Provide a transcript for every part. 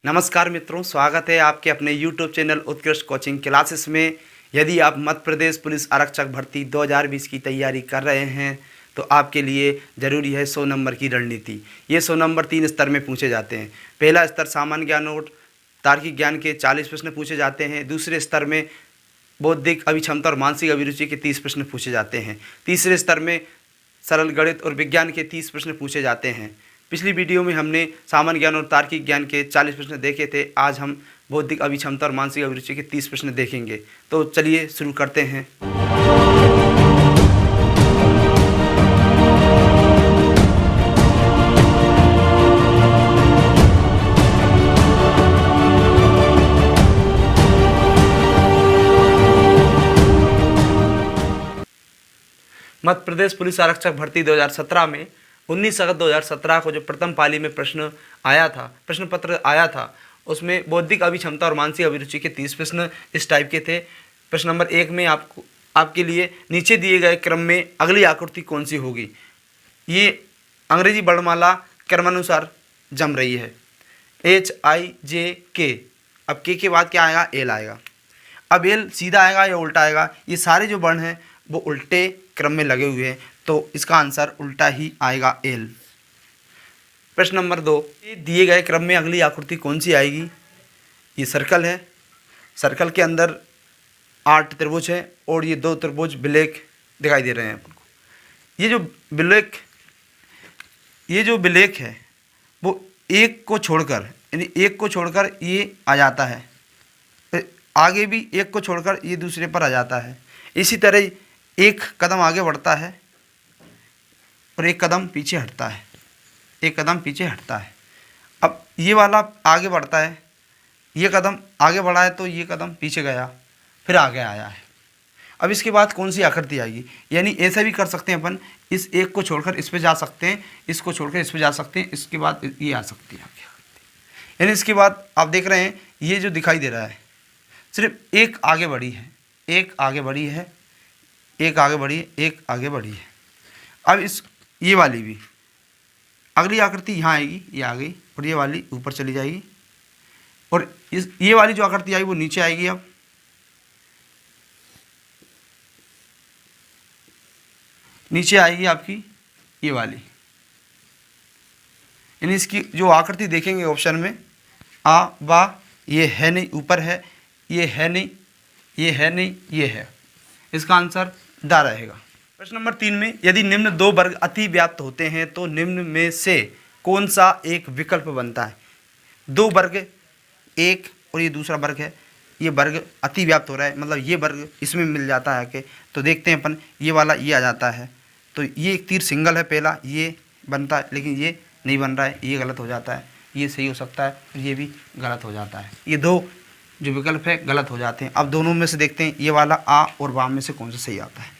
नमस्कार मित्रों, स्वागत है आपके अपने YouTube चैनल उत्कृष्ट कोचिंग क्लासेस में। यदि आप मध्य प्रदेश पुलिस आरक्षक भर्ती 2020 की तैयारी कर रहे हैं तो आपके लिए ज़रूरी है 100 नंबर की रणनीति। ये 100 नंबर 3 स्तर में पूछे जाते हैं। पहला स्तर सामान्य ज्ञान और तार्किक ज्ञान के 40 प्रश्न पूछे जाते हैं। दूसरे स्तर में बौद्धिक अभिक्षमता और मानसिक अभिरुचि के 30 प्रश्न पूछे जाते हैं। तीसरे स्तर में सरल गणित और विज्ञान के 30 प्रश्न पूछे जाते हैं। पिछली वीडियो में हमने सामान्य ज्ञान और तार्किक ज्ञान के 40 प्रश्न देखे थे। आज हम बौद्धिक अभिक्षमता और मानसिक अभिरुचि के 30 प्रश्न देखेंगे। तो चलिए शुरू करते हैं। मध्य प्रदेश पुलिस आरक्षक भर्ती 2017 में 19 अगस्त 2017 को जो प्रथम पाली में प्रश्न पत्र आया था, उसमें बौद्धिक अभिक्षमता और मानसिक अभिरुचि के 30 प्रश्न इस टाइप के थे। प्रश्न नंबर 1 में आपके लिए नीचे दिए गए क्रम में अगली आकृति कौन सी होगी। ये अंग्रेजी वर्णमाला क्रमानुसार जम रही है, HIJK। अब के बाद क्या आएगा? एल आएगा। अब एल सीधा आएगा या उल्टा आएगा? ये सारे जो वर्ण हैं वो उल्टे क्रम में लगे हुए हैं, तो इसका आंसर उल्टा ही आएगा, एल। प्रश्न नंबर 2, दिए गए क्रम में अगली आकृति कौन सी आएगी। ये सर्कल है, सर्कल के अंदर 8 त्रिभुज हैं और ये 2 त्रिभुज ब्लैक दिखाई दे रहे हैं आपको। ये जो ब्लैक है वो एक को छोड़कर, यानी एक को छोड़कर ये आ जाता है, फिर आगे भी एक को छोड़कर ये दूसरे पर आ जाता है। इसी तरह एक कदम आगे बढ़ता है और एक कदम पीछे हटता है, एक कदम पीछे हटता है। अब ये वाला आगे बढ़ता है, ये कदम आगे बढ़ा है तो ये कदम पीछे गया, फिर आगे आया है। अब इसके बाद कौन सी आकृति आएगी? यानी ऐसा भी कर सकते हैं अपन, इस एक को छोड़कर इस पे जा सकते हैं, इसको छोड़कर इस पे जा सकते हैं, इसके बाद ये आ सकती है आगे। यानी इसके बाद आप देख रहे हैं ये जो दिखाई दे रहा है, सिर्फ एक आगे बढ़ी है, एक आगे बढ़ी है, एक आगे बढ़ी है, एक आगे बढ़ी है। अब ये वाली भी अगली आकृति यहाँ आएगी, ये आ गई, और ये वाली ऊपर चली जाएगी, और ये वाली जो आकृति आई वो नीचे आएगी। अब नीचे आएगी आपकी ये वाली, यानी इसकी जो आकृति देखेंगे ऑप्शन में आ बा, ये है नहीं, ऊपर है, ये है नहीं, ये है नहीं, ये है। इसका आंसर दा रहेगा। प्रश्न नंबर 3 में यदि निम्न 2 वर्ग अति व्याप्त होते हैं तो निम्न में से कौन सा एक विकल्प बनता है। 2 वर्ग, एक और ये दूसरा वर्ग है, ये वर्ग अति व्याप्त हो रहा है, मतलब ये वर्ग इसमें मिल जाता है आके। तो देखते हैं अपन, ये वाला ये आ जाता है, तो ये एक तीर सिंगल है, पहला ये बनता है, लेकिन ये नहीं बन रहा है, ये गलत हो जाता है, ये सही हो सकता है, ये भी गलत हो जाता है। ये 2 जो विकल्प है गलत हो जाते हैं। अब दोनों में से देखते हैं ये वाला आ और वाम में से कौन सा सही आता है।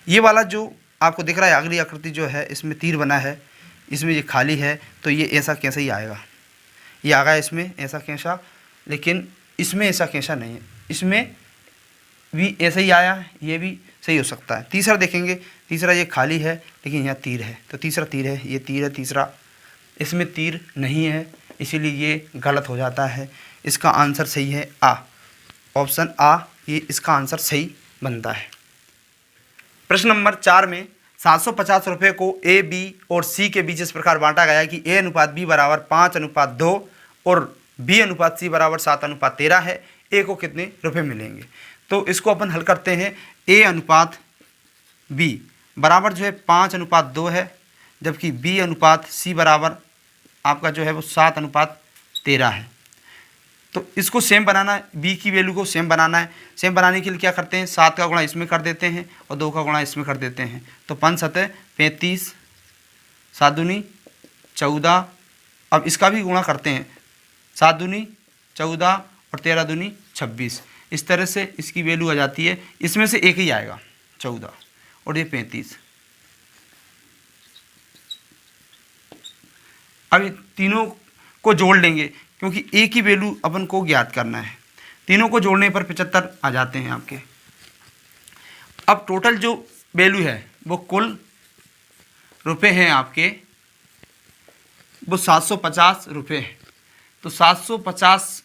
ये वाला जो आपको दिख रहा है अगली आकृति जो है, इसमें तीर बना है, इसमें ये खाली है, तो ये ऐसा कैसा ही आएगा, ये आ गया इसमें ऐसा कैसा, लेकिन इसमें ऐसा कैसा नहीं है, इसमें भी ऐसा ही आया, ये भी सही हो सकता है। तीसरा देखेंगे, तीसरा ये खाली है लेकिन यहाँ तीर है, तो तीसरा तीर है, ये तीर है तीसरा, इसमें तीर नहीं है, इसीलिए ये गलत हो जाता है। इसका आंसर सही है आ, ऑप्शन आ, ये इसका आंसर सही बनता है। प्रश्न नंबर 4 में 750 रुपये को ए, बी और सी के बीच इस प्रकार बांटा गया कि ए अनुपात बी बराबर 5:2 और बी अनुपात सी बराबर 7:13 है। ए को कितने रुपए मिलेंगे? तो इसको अपन हल करते हैं। ए अनुपात बी बराबर जो है 5:2 है, जबकि बी अनुपात सी बराबर आपका जो है वो 7:13 है। तो इसको सेम बनाना है, बी की वैल्यू को सेम बनाना है। सेम बनाने के लिए क्या करते हैं, 7 का गुणा इसमें कर देते हैं और 2 का गुणा इसमें कर देते हैं। तो 5 7 35, 7 दूनी 14, अब इसका भी गुणा करते हैं, 7 दूनी 14 और 13 दूनी 26। इस तरह से इसकी वैल्यू आ जाती है, इसमें से एक ही आएगा 14 और ये 35। अब तीनों को जोड़ लेंगे क्योंकि ए की वैल्यू अपन को ज्ञात करना है। तीनों को जोड़ने पर 75 आ जाते हैं आपके। अब टोटल जो वैल्यू है वो कुल रुपए हैं आपके, वो 750 रुपये है। तो 750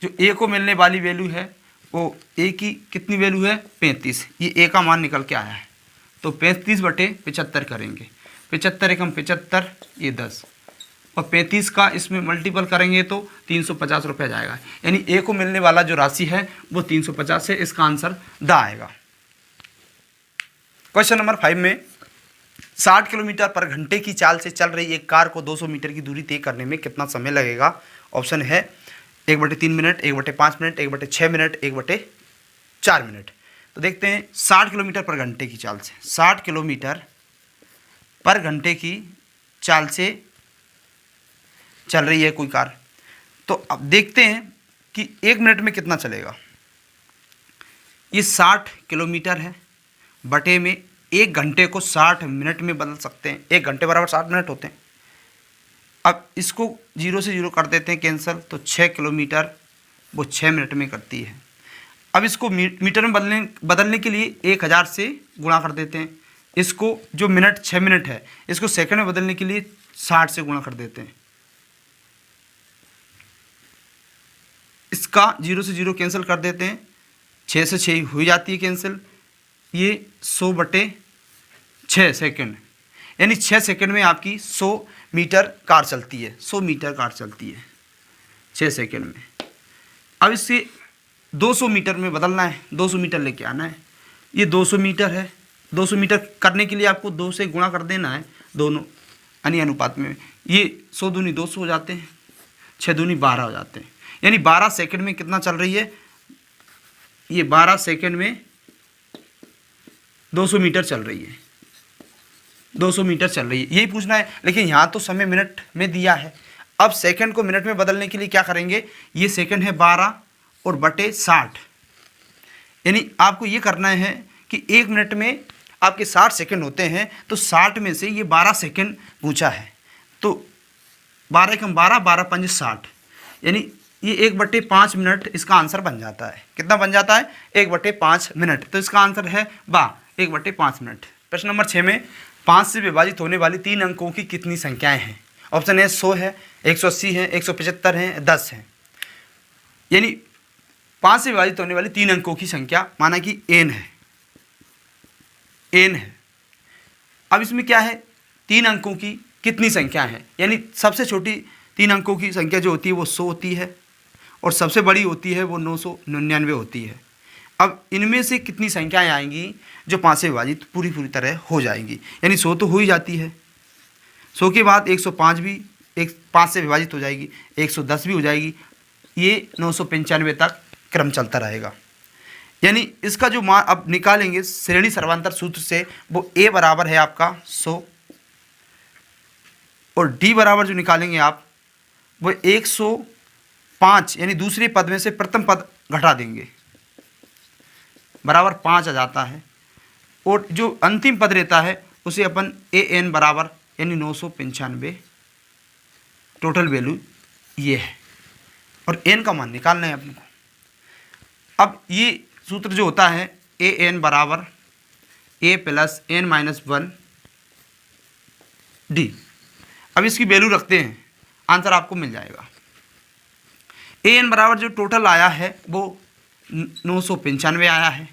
जो ए को मिलने वाली वैल्यू है वो ए की कितनी वैल्यू है 35, ये ए का मान निकल के आया है। तो 35/75 करेंगे, 75 एकम 75, ये 10 और 35 का इसमें मल्टीपल करेंगे तो 350 रुपये जाएगा। यानी ए को मिलने वाला जो राशि है वो 350 है, इसका आंसर द आएगा। क्वेश्चन नंबर 5 में 60 किलोमीटर पर घंटे की चाल से चल रही एक कार को 200 मीटर की दूरी तय करने में कितना समय लगेगा? ऑप्शन है 1/3 मिनट, 1/5 मिनट, 1/6 मिनट, 1/4 मिनट। तो देखते हैं 60 किलोमीटर पर घंटे की चाल से, 60 किलोमीटर पर घंटे की चाल से चल रही है कोई कार। तो अब देखते हैं कि 1 मिनट में कितना चलेगा। ये 60 किलोमीटर है, बटे में 1 घंटे को 60 मिनट में बदल सकते हैं, 1 घंटे बराबर 60 मिनट होते हैं। अब इसको 0 से 0 कर देते हैं कैंसिल, तो 6 किलोमीटर वो 6 मिनट में करती है। अब इसको मीटर में बदलने के लिए 1000 से गुणा कर देते हैं। इसको जो मिनट 6 मिनट है इसको सेकंड में बदलने के लिए 60 से गुणा कर देते हैं। इसका 0 से 0 कैंसिल कर देते हैं, 6 से 6 हो जाती है कैंसिल। ये 100/6 सेकंड, यानी 6 सेकंड में आपकी 100 मीटर कार चलती है, 100 मीटर कार चलती है 6 सेकंड में। अब इससे 200 मीटर में बदलना है, 200 मीटर लेके आना है। ये 200 मीटर है, 200 मीटर करने के लिए आपको 2 से गुणा कर देना है दोनों यानी अनुपात में। ये 100 दूनी 200 हो जाते हैं, 6 दूनी 12 हो जाते हैं। यानी 12 सेकंड में कितना चल रही है? ये 12 सेकंड में 200 मीटर चल रही है, 200 मीटर चल रही है, यही पूछना है। लेकिन यहाँ तो समय मिनट में दिया है। अब सेकंड को मिनट में बदलने के लिए क्या करेंगे? ये सेकंड है 12 और बटे 60, यानी आपको ये करना है कि 1 मिनट में आपके 60 सेकंड होते हैं, तो 60 में से ये 12 सेकंड पूछा है, तो 12 एकम 12, 12 पंज 60, यानी ये 1/5 मिनट इसका आंसर बन जाता है। कितना बन जाता है? 1/5 मिनट। तो इसका आंसर है 1/5 मिनट। प्रश्न नंबर 6 में 5 से विभाजित होने वाली 3 अंकों की कितनी संख्याएं हैं? ऑप्शन है 100 है, 180 है, 175 है, 10 है। यानी 5 से विभाजित होने वाली 3 अंकों की संख्या माना कि n है, n है। अब इसमें क्या है? 3 अंकों की कितनी संख्या है? यानी सबसे छोटी 3 अंकों की संख्या जो होती है वो 100 होती है और सबसे बड़ी होती है वो 999 होती है। अब इनमें से कितनी संख्याएं आएंगी जो 5 से विभाजित पूरी तरह हो जाएंगी? यानी 100 तो हो ही जाती है, 100 के बाद 105 भी 5 से विभाजित हो जाएगी, 110 भी हो जाएगी, ये 995 तक क्रम चलता रहेगा। यानी इसका जो मान अब निकालेंगे श्रेणी सर्वांतर सूत्र से, वो a बराबर है आपका 100 और d बराबर जो निकालेंगे आप वो 105, यानी दूसरे पद में से प्रथम पद घटा देंगे, बराबर 5 आ जाता है। और जो अंतिम पद रहता है उसे अपन an बराबर यानी 995 टोटल वैल्यू ये है और n का मान निकालना है अपने को। अब ये सूत्र जो होता है an बराबर a plus n minus 1 d। अब इसकी वैल्यू रखते हैं, आंसर आपको मिल जाएगा। an बराबर जो टोटल आया है वो 995 आया है,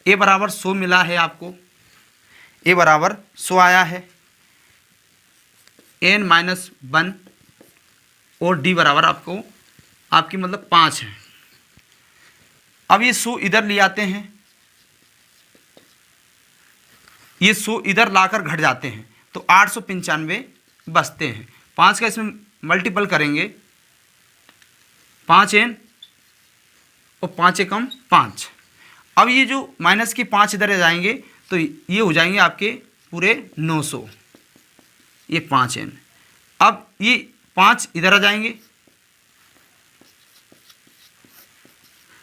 a बराबर 100 मिला है आपको, a बराबर 100 आया है, n माइनस 1 और d बराबर आपकी मतलब 5 है। अब ये 100 इधर ले आते हैं, ये 100 इधर लाकर घट जाते हैं तो 895 बचते हैं। 5 का इसमें मल्टीपल करेंगे, 5n और 5 एकम 5। अब ये जो माइनस के 5 इधर आ जाएंगे तो ये हो जाएंगे आपके पूरे 900, ये 5n। अब ये 5 इधर आ जाएंगे,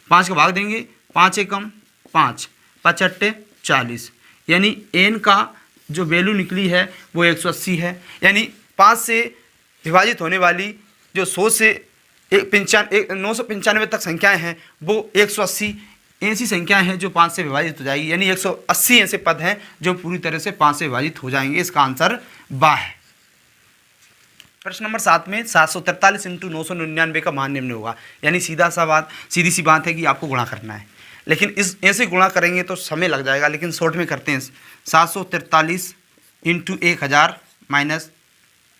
5 का भाग देंगे, 5 एकम 5, 5 अट्टे 40, यानी n का जो वैल्यू निकली है वो 180 है। यानी 5 से विभाजित होने वाली जो 100 से 995 तक संख्याएं हैं वो 180 ऐसी संख्याएं हैं जो 5 से विभाजित हो जाएगी, यानी 180 ऐसे पद हैं जो पूरी तरह से 5 से विभाजित हो जाएंगे। इसका आंसर बा है। प्रश्न नंबर 7 में 743 इंटू 999 का मान निम्न होगा। यानी सीधी सी बात है कि आपको गुणा करना है, लेकिन इस ऐसे गुणा करेंगे तो समय लग जाएगा, लेकिन शॉर्ट में करते हैं। 743 इंटू 1000 माइनस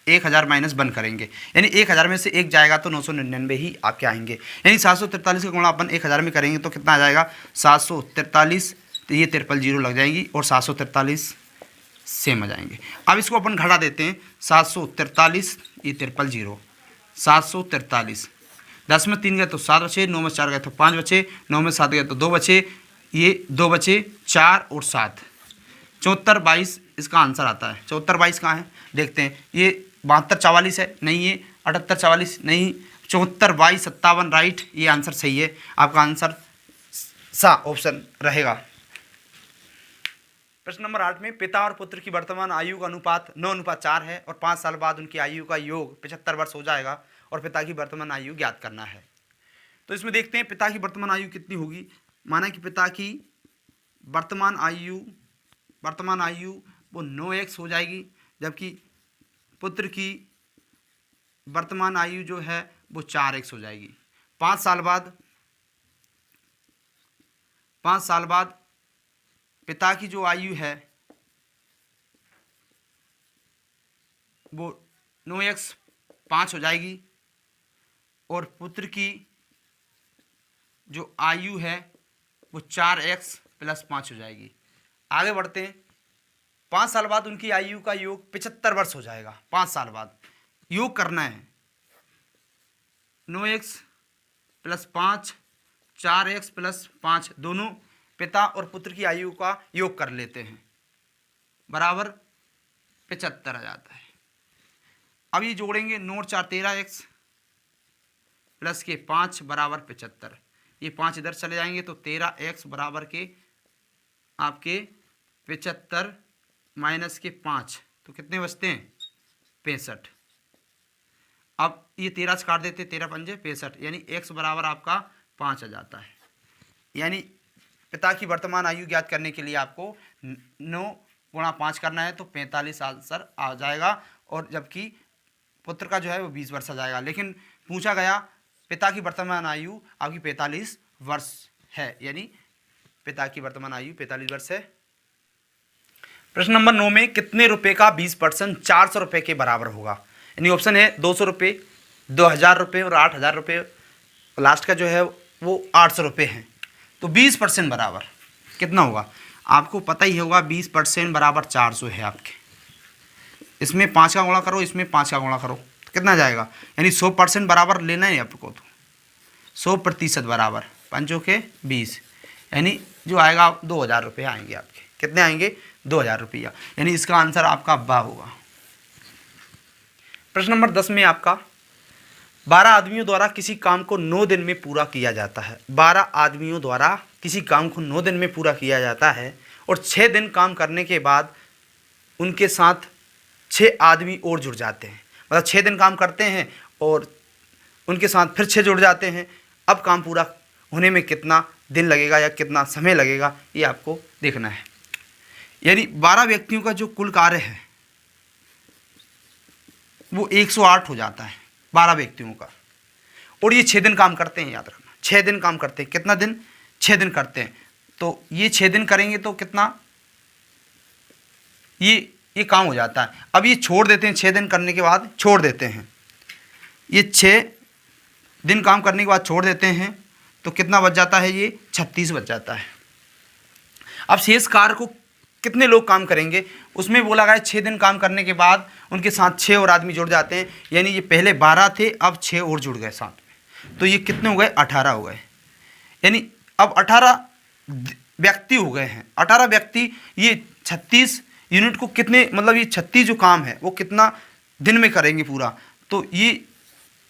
1 करेंगे, यानी 1000 में से 1 जाएगा तो 999 ही आपके आएंगे। यानी 743 का गुणा अपन 1000 में करेंगे तो कितना आ जाएगा 743, तो ये 0 लग जाएंगी और 743 सेम आ जाएंगे। अब इसको अपन घटा देते हैं, 743 ये 0 743, 10 में 3 गए तो 7 बचे, 9 में 4 गए तो 5 बचे, 9 में 7 गए तो 2 बचे, ये 2 बचे, 4 और 7 74 22 इसका आंसर आता है। 74 22 कहाँ है देखते हैं। ये 72 44 है, नहीं है 78 44 नहीं, 74 22 57 राइट, ये आंसर सही है। आपका आंसर सा ऑप्शन रहेगा। प्रश्न नंबर 8 में पिता और पुत्र की वर्तमान आयु का अनुपात 9:4 है और 5 साल बाद उनकी आयु का योग 75 वर्ष हो जाएगा और पिता की वर्तमान आयु ज्ञात करना है। तो इसमें देखते हैं पिता की वर्तमान आयु कितनी होगी। माना कि पिता की वर्तमान आयु वो 9x हो जाएगी, जबकि पुत्र की वर्तमान आयु जो है वो 4x हो जाएगी। 5 साल बाद पिता की जो आयु है वो 9x 5 हो जाएगी और पुत्र की जो आयु है वो 4x + 5 हो जाएगी। आगे बढ़ते हैं। 5 साल बाद उनकी आयु का योग 75 वर्ष हो जाएगा। 5 साल बाद योग करना है, 9x + 5 4x + 5 दोनों पिता और पुत्र की आयु का योग कर लेते हैं, बराबर 75 आ जाता है। अब ये जोड़ेंगे, 9 और 4 13x प्लस के 5 बराबर 75। ये 5 इधर चले जाएंगे तो 13x बराबर के आपके 75 माइनस के 5 तो कितने बचते हैं 65। अब ये 13 से काट देते, 13 पंजे 65, यानी x बराबर आपका 5 आ जाता है। यानी पिता की वर्तमान आयु ज्ञात करने के लिए आपको 9 × 5 करना है तो 45 आंसर आ जाएगा, और जबकि पुत्र का जो है वो 20 वर्ष आ जाएगा। लेकिन पूछा गया पिता की वर्तमान आयु आपकी 45 वर्ष है, यानी पिता की वर्तमान आयु 45 वर्ष है। प्रश्न नंबर 9 में कितने रुपए का 20% 400 रुपये के बराबर होगा। यानी ऑप्शन है 200 रुपये, 2000 रुपये और 8000 रुपये। लास्ट का जो है वो 800 रुपये है। तो 20% बराबर कितना होगा आपको पता ही होगा। 20% बराबर 400 है आपके। इसमें 5 का गुणा करो, इसमें 5 का गुणा करो तो कितना जाएगा। यानी 100% बराबर लेना है आपको, तो 100% बराबर 5 के 20, यानी जो आएगा 2000 रुपये आएंगे आपके। कितने आएंगे 2000 रुपया, यानी इसका आंसर आपका बा होगा। प्रश्न नंबर 10 में आपका 12 आदमियों द्वारा किसी काम को 9 दिन में पूरा किया जाता है। 12 आदमियों द्वारा किसी काम को 9 दिन में पूरा किया जाता है और 6 दिन काम करने के बाद उनके साथ 6 आदमी और जुड़ जाते हैं। मतलब 6 दिन काम करते हैं और उनके साथ फिर 6 जुड़ जाते हैं। अब काम पूरा होने में कितना दिन लगेगा या कितना समय लगेगा ये आपको देखना है। यानी 12 व्यक्तियों का जो कुल कार्य है वो 108 हो जाता है 12 व्यक्तियों का, और ये 6 दिन काम करते हैं। याद रखना 6 दिन काम करते हैं। कितना दिन 6 दिन करते हैं, तो ये 6 दिन करेंगे तो कितना ये काम हो जाता है। अब ये छोड़ देते हैं, 6 दिन करने के बाद छोड़ देते हैं। ये 6 दिन काम करने के बाद छोड़ देते हैं तो कितना बच जाता है, ये 36 बच जाता है। अब शेष कार्य को कितने लोग काम करेंगे उसमें बोला गया 6 दिन काम करने के बाद उनके साथ 6 और आदमी जुड़ जाते हैं। यानी ये पहले 12 थे, अब 6 और जुड़ गए साथ में, तो ये कितने हो गए 18 हो गए। यानी अब 18 व्यक्ति हो गए हैं। 18 व्यक्ति ये 36 यूनिट को कितने, मतलब ये 36 जो काम है वो कितना दिन में करेंगे पूरा। तो ये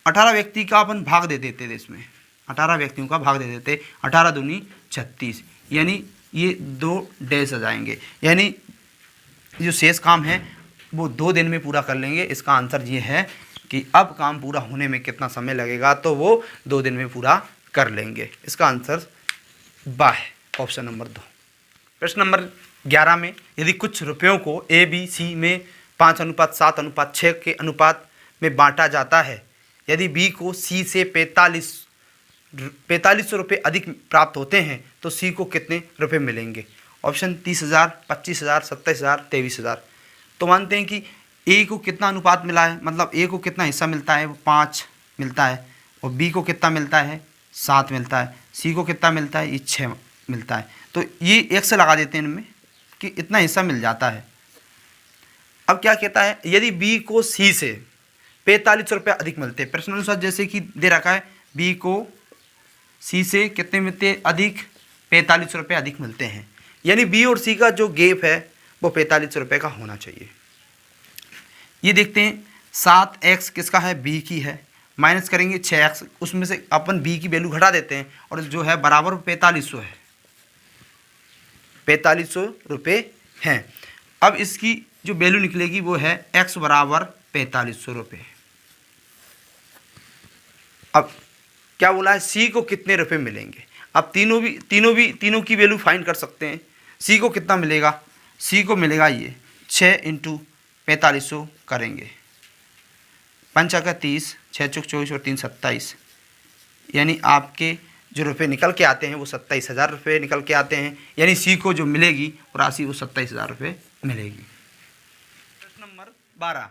18 व्यक्ति का अपन भाग दे देते थे, इसमें 18 व्यक्तियों का भाग दे देते, 18 दूनी 36, यानी ये 2 डेज आ जाएंगे। यानी जो शेष काम है वो 2 दिन में पूरा कर लेंगे। इसका आंसर ये है कि अब काम पूरा होने में कितना समय लगेगा, तो वो 2 दिन में पूरा कर लेंगे। इसका आंसर बा है, ऑप्शन नंबर 2। प्रश्न नंबर 11 में यदि कुछ रुपयों को ABC में 5:7:6 के अनुपात में बांटा जाता है। यदि बी को सी से 4500 रुपये अधिक प्राप्त होते हैं तो सी को कितने रुपए मिलेंगे? ऑप्शन 30,000, 25,000, 27,000, 23,000। तो मानते हैं कि ए को कितना अनुपात मिला है, मतलब ए को कितना हिस्सा मिलता है, वो 5 मिलता है, और बी को कितना मिलता है, 7 मिलता है, सी को कितना मिलता है, ये 6 मिलता है। तो ये 1 से लगा देते हैं इनमें कि इतना हिस्सा मिल जाता है। अब क्या कहता है, यदि बी को सी से 4500 रुपये अधिक मिलते हैं, प्रश्नानुसार जैसे कि दे रखा है बी को सी से कितने मिलते हैं, अधिक 4500 रुपये अधिक मिलते हैं, यानी बी और सी का जो गैप है वो 4500 रुपये का होना चाहिए। ये देखते हैं 7x किसका है, बी की है, माइनस करेंगे 6x, उसमें से अपन बी की वैल्यू घटा देते हैं और जो है बराबर 4500 है, 4500 रुपये हैं। अब इसकी जो वैल्यू निकलेगी वो है x बराबर 4500 रुपये। अब क्या बोला है, सी को कितने रुपए मिलेंगे। अब तीनों की वैल्यू फाइंड कर सकते हैं। सी को कितना मिलेगा, सी को मिलेगा ये 6 × 4500 करेंगे, 5 का 30, 6 चौक 24 और 3 27, यानी आपके जो रुपए निकल के आते हैं वो 27,000 रुपये निकल के आते हैं, यानी सी को जो मिलेगी वो राशि वो 27,000 रुपये मिलेगी। प्रश्न नंबर 12,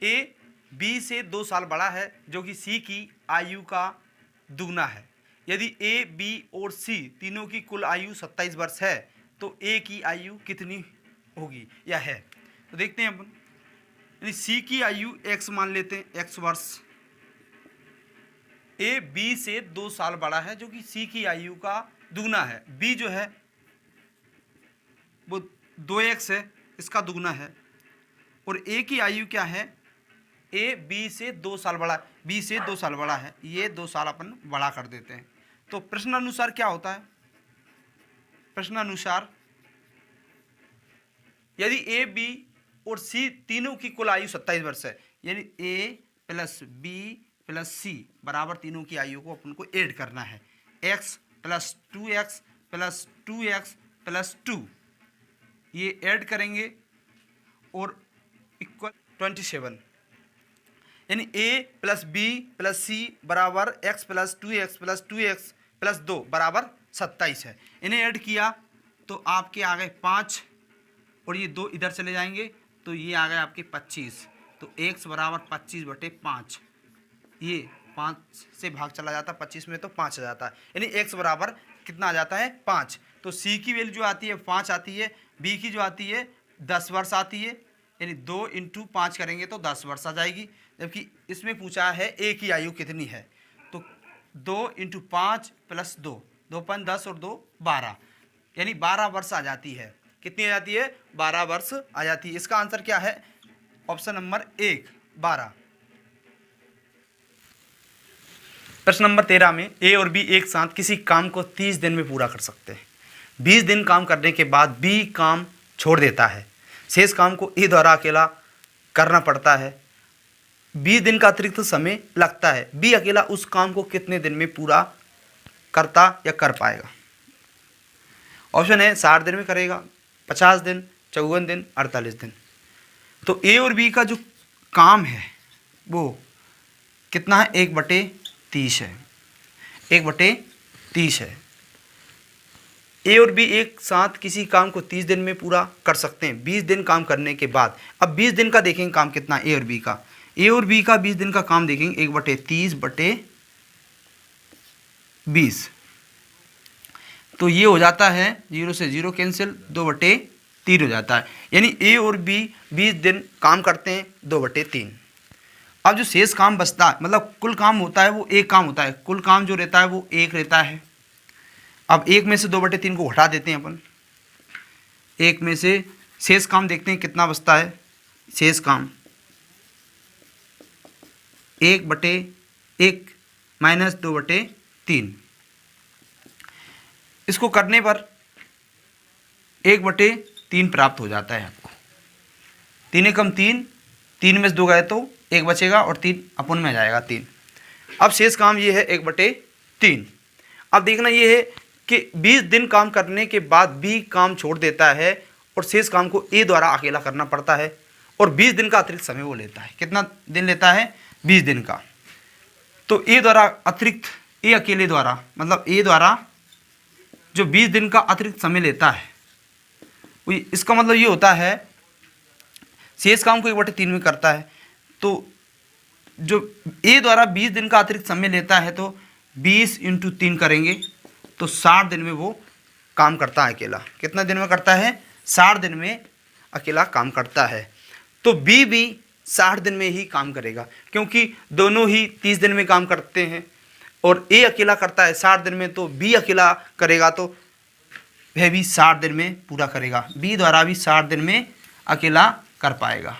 ए बी से 2 साल बड़ा है जो कि सी की आयु का दुगना है। यदि ए, बी और सी तीनों की कुल आयु 27 वर्ष है तो ए की आयु कितनी होगी या है। तो देखते हैं अपन, यानी सी की आयु x मान लेते हैं, x वर्ष। ए बी से 2 साल बड़ा है जो कि सी की आयु का दुगना है, बी जो है वो 2x है, इसका दुगना है, और ए की आयु क्या है, ए बी से 2 साल बड़ा, बी से 2 साल बड़ा है, ये 2 साल अपन बड़ा कर देते हैं। तो प्रश्नानुसार क्या होता है, प्रश्नानुसार यदि ए, बी और सी तीनों की कुल आयु 27 वर्ष है, यानी ए प्लस बी प्लस सी बराबर तीनों की आयु को अपन को ऐड करना है, x plus 2x plus 2x plus 2, ये ऐड करेंगे और इक्वल 27, यानी a प्लस बी प्लस सी बराबर x plus 2x plus 2x plus 2 बराबर 27 है। इन्हें ऐड किया तो आपके आ गए 5 और ये 2 इधर चले जाएंगे तो ये आ गए आपके 25, तो x बराबर 25/5, ये 5 से भाग चला जाता है 25 में तो 5 आ जाता है, यानी x बराबर कितना आ जाता है 5। तो c की वैल्यू जो आती है 5 आती है, b की जो आती है 10 वर्ष आती है, यानी 2 × 5 करेंगे तो 10 वर्ष आ जाएगी। जबकि इसमें पूछा है a की आयु कितनी है, तो 2 × 5 प्लस 2, 2 × 5 10 और 2 12, यानी 12 वर्ष आ जाती है। कितनी आ जाती है, 12 वर्ष आ जाती है। इसका आंसर क्या है, ऑप्शन नंबर 1 12। प्रश्न नंबर 13 में ए और बी एक साथ किसी काम को 30 दिन में पूरा कर सकते हैं। 20 दिन काम करने के बाद बी काम छोड़ देता है, शेष काम को ए द्वारा अकेला करना पड़ता है। 20 दिन का अतिरिक्त समय लगता है, बी अकेला उस काम को कितने दिन में पूरा करता या कर पाएगा। ऑप्शन है 60 दिन में करेगा, 50 दिन, 54 दिन, 48 दिन। तो ए और बी का जो काम है वो कितना है, 1/30 है, 1/30 है। ए और बी एक साथ किसी काम को 30 दिन में पूरा कर सकते हैं 20 दिन काम करने के बाद। अब 20 दिन का देखेंगे काम कितना, ए और बी का, ए और बी का 20 दिन का काम देखेंगे 1/30/20, तो ये हो जाता है 0 से 0 कैंसिल, 2/3 हो जाता है, यानी ए और बी 20 दिन काम करते हैं 2/3। अब जो शेष काम बचता है, मतलब कुल काम होता है वो एक काम होता है, कुल काम जो रहता है वो एक रहता है। अब एक में से 2/3 को हटा देते हैं अपन, एक में से शेष काम देखते हैं कितना बचता है। शेष काम 1/1 माइनस 2/3, इसको करने पर 1/3 प्राप्त हो जाता है आपको। 3 एकम 3, 3 में से 2 गए तो 1 बचेगा और 3 अपन में आ जाएगा 3। अब शेष काम ये है 1/3। अब देखना ये है कि 20 दिन काम करने के बाद बी काम छोड़ देता है और शेष काम को ए द्वारा अकेला करना पड़ता है, और 20 दिन का अतिरिक्त समय वो लेता है। कितना दिन लेता है? 20 दिन का। तो ए द्वारा अतिरिक्त, ए अकेले द्वारा, मतलब ए द्वारा जो 20 दिन का अतिरिक्त समय लेता है, इसका मतलब ये होता है शेष काम को 1/3 में करता है। तो जो ए द्वारा 20 दिन का अतिरिक्त समय लेता है तो 20 × 3 करेंगे तो 60 दिन में वो काम करता है अकेला। कितना दिन में करता है? 60 दिन में अकेला काम करता है। तो बी भी 60 दिन में ही काम करेगा, क्योंकि दोनों ही 30 दिन में काम करते हैं और ए अकेला करता है 60 दिन में, तो बी अकेला करेगा तो वह भी 60 दिन में पूरा करेगा। बी द्वारा भी 60 दिन में अकेला कर पाएगा।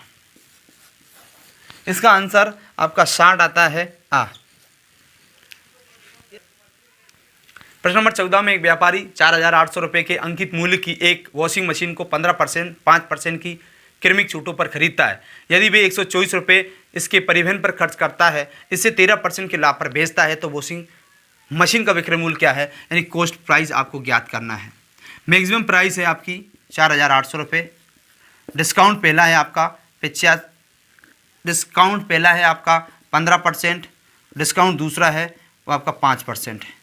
इसका आंसर आपका 60 आता है आ। प्रश्न नंबर 14 में एक व्यापारी 4,800 रुपये के अंकित मूल्य की एक वॉशिंग मशीन को 15% 5% की क्रमिक छूटों पर खरीदता है। यदि वे 124 रुपये इसके परिवहन पर खर्च करता है, इससे 13% के लाभ पर बेचता है, तो वॉशिंग मशीन का विक्रय मूल्य क्या है? यानी कॉस्ट प्राइस आपको ज्ञात करना है। मैक्सिमम प्राइस है आपकी 4,800 रुपये। डिस्काउंट पहला है आपका 15%। डिस्काउंट दूसरा है वो आपका 5% है।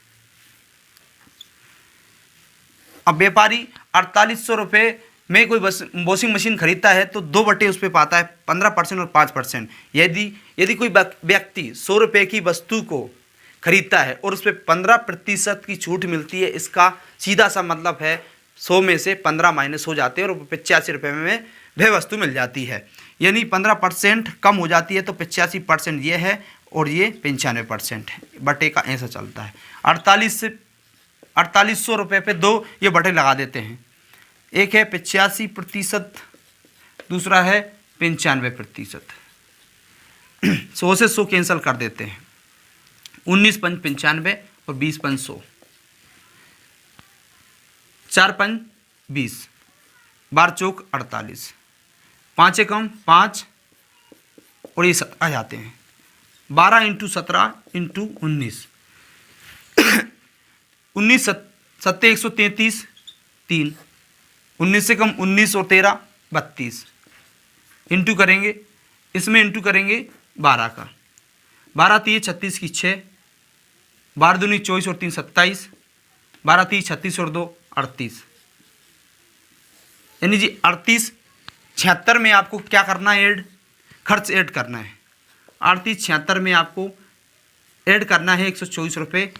अब व्यापारी 4,800 रुपये में कोई वॉशिंग मशीन खरीदता है तो 2 उस पर पाता है 15% और 5%। यदि कोई व्यक्ति 100 रुपये की वस्तु को खरीदता है और उस पर 15% की छूट मिलती है, इसका सीधा सा मतलब है 100 में से 15 माइनस हो जाते हैं और 85 रुपये में वह वस्तु मिल जाती है। यानी 15% कम हो जाती है तो 85% ये है और ये 95% है। बटे का ऐसा चलता है। 4,800 रुपये पे 2 ये बटे लगा देते हैं। एक है 85%, दूसरा है 95%। 100 से 100 कैंसिल कर देते हैं। 19 × 5 = 95 और 20 × 100, 4 × 20, 12 चौक 48, 5 एकम 5 और ये 7 आ जाते हैं। 12 × 17 × 19, 19 7 133 3, 19 से कम 19 और 13 32, इंटू करेंगे, इसमें इंटू करेंगे 12 का। 12 3 36 की 6, 12 दूनी 24 और 3 27, 12 3 36 और 2 38। यानी जी 38 76 में आपको क्या करना है? खर्च ऐड करना है। 38 76 में आपको ऐड करना है 124 रुपये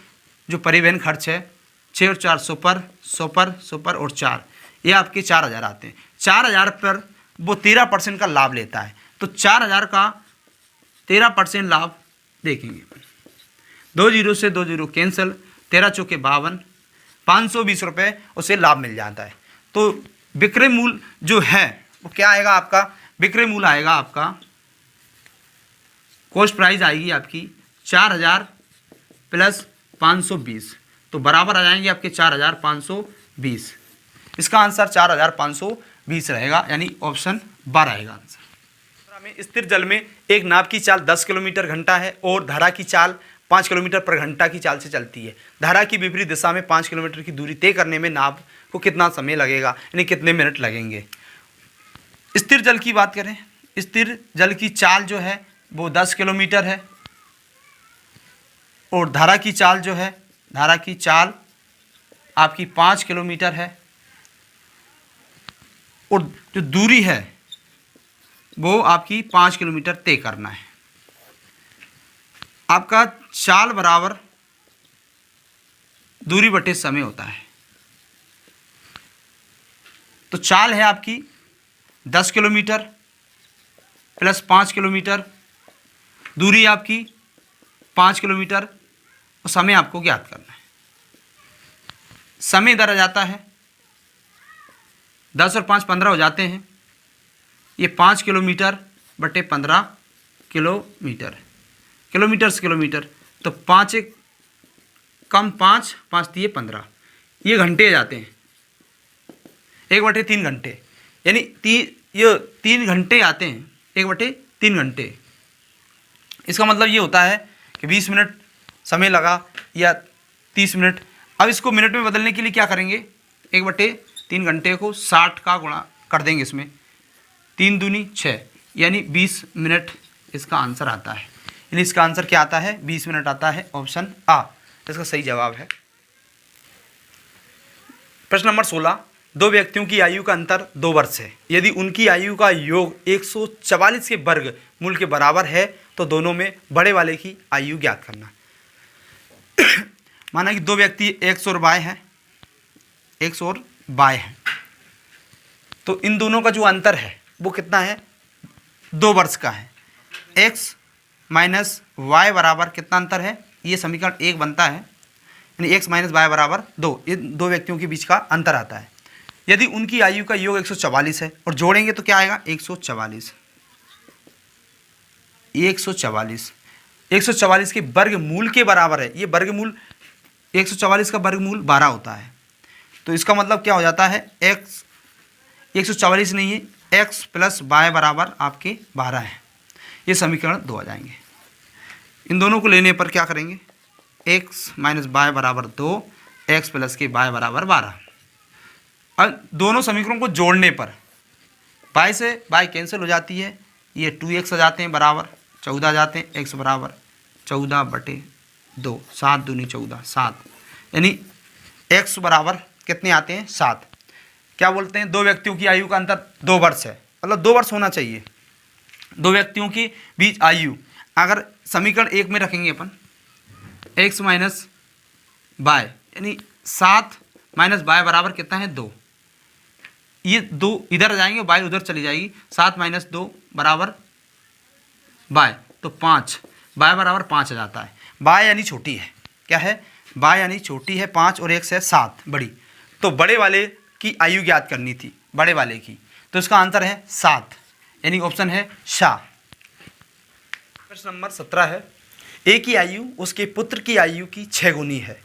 जो परिवहन खर्च है। 6 और 4 100 पर 100 पर 100 पर और 4, ये आपके 4,000 आते हैं। 4,000 पर वो 13% का लाभ लेता है, तो 4,000 का 13% लाभ देखेंगे। 2 0 से 2 0 कैंसिल, 13 चौके 52, 520 रुपये उसे लाभ मिल जाता है। तो विक्रय मूल्य जो है वो क्या आएगा आपका? विक्रय मूल्य आएगा आपका, कॉस्ट प्राइस आएगी आपकी 4,000 प्लस 520, तो बराबर आ जाएंगे आपके 4,520। इसका आंसर 4,520 रहेगा, यानी ऑप्शन 12 रहेगा आंसर। में स्थिर जल में एक नाव की चाल 10 किलोमीटर घंटा है और धारा की चाल 5 किलोमीटर पर घंटा की चाल से चलती है। धारा की विपरीत दिशा में 5 किलोमीटर की दूरी तय करने में नाव को कितना समय लगेगा, यानी कितने मिनट लगेंगे। स्थिर जल की बात करें, स्थिर जल की चाल जो है वो 10 किलोमीटर है और धारा की चाल जो है, धारा की चाल आपकी 5 किलोमीटर है और जो दूरी है वो आपकी 5 किलोमीटर तय करना है। आपका चाल बराबर दूरी बटे समय होता है। तो चाल है आपकी 10 किलोमीटर प्लस 5 किलोमीटर, दूरी आपकी 5 किलोमीटर और समय आपको ज्ञात करना है। समय इधर आ जाता है, 10 और 5 15 हो जाते हैं। ये 5 किलोमीटर बटे 15 किलोमीटर, किलोमीटर से किलोमीटर, तो 5 एक कम 5 5 दिए 15, ये घंटे जाते हैं। 1/3 घंटे, यानी ये 3 घंटे आते हैं। 1/3 घंटे, इसका मतलब ये होता है कि 20 मिनट समय लगा या 30 मिनट। अब इसको मिनट में बदलने के लिए क्या करेंगे? 1/3 घंटे को 60 का गुणा कर देंगे इसमें, 3 दूनी 6, यानी 20 मिनट इसका आंसर आता है। यानी इसका आंसर क्या आता है? 20 मिनट आता है। ऑप्शन आ इसका सही जवाब है। प्रश्न नंबर 16, दो व्यक्तियों की आयु का अंतर 2 वर्ष है। यदि उनकी आयु का योग 144 के वर्ग मूल के बराबर है तो दोनों में बड़े वाले की आयु ज्ञात करना। माना कि दो व्यक्ति एक्स और वाई हैं, एक्स और वाई हैं, तो इन दोनों का जो अंतर है वो कितना है? 2 वर्ष का है। एक्स माइनस वाई बराबर कितना अंतर है? ये समीकरण 1 बनता है, यानी एक्स माइनस वाई बराबर 2। ये दो व्यक्तियों के बीच का अंतर आता है। यदि उनकी आयु का योग 144 है और जोड़ेंगे तो क्या आएगा? 144 144 के वर्गमूल के बराबर है। ये वर्गमूल 144 का वर्गमूल 12 होता है, तो इसका मतलब क्या हो जाता है? एक्स 144 नहीं है, एक्स प्लस वाई बराबर आपके 12 है। ये समीकरण 2 आ जाएंगे। इन दोनों को लेने पर क्या करेंगे? एक्स माइनस वाई बराबर 2, एक्स प्लस के वाई बराबर 12। अब दोनों समीकरणों को जोड़ने पर वाई से वाई कैंसिल हो जाती है, ये 2x आ जाते हैं बराबर 14 आ जाते हैं, x बराबर 14/2, 7 दूनी 14, 7, यानी x बराबर कितने आते हैं? 7। क्या बोलते हैं? दो व्यक्तियों की आयु का अंतर 2 वर्ष है, मतलब 2 वर्ष होना चाहिए। दो व्यक्तियों के बीच आयु अगर समीकरण 1 में रखेंगे अपन, x माइनस वाई यानी 7 माइनस वाई बराबर कितना है? 2। ये 2 इधर आ जाएंगे, वाई उधर चली जाएगी। 7 माइनस 2 बराबर वाई, तो 5, वाई बराबर 5 आ जाता है। वाई यानी छोटी है, क्या है? वाई यानी छोटी है 5 और x है 7 बड़ी, तो बड़े वाले की आयु ज्ञात करनी थी, बड़े वाले की, तो इसका आंसर है 7, यानी ऑप्शन है शाह। प्रश्न नंबर 17 है, ए की आयु उसके पुत्र की आयु की 6 गुनी है।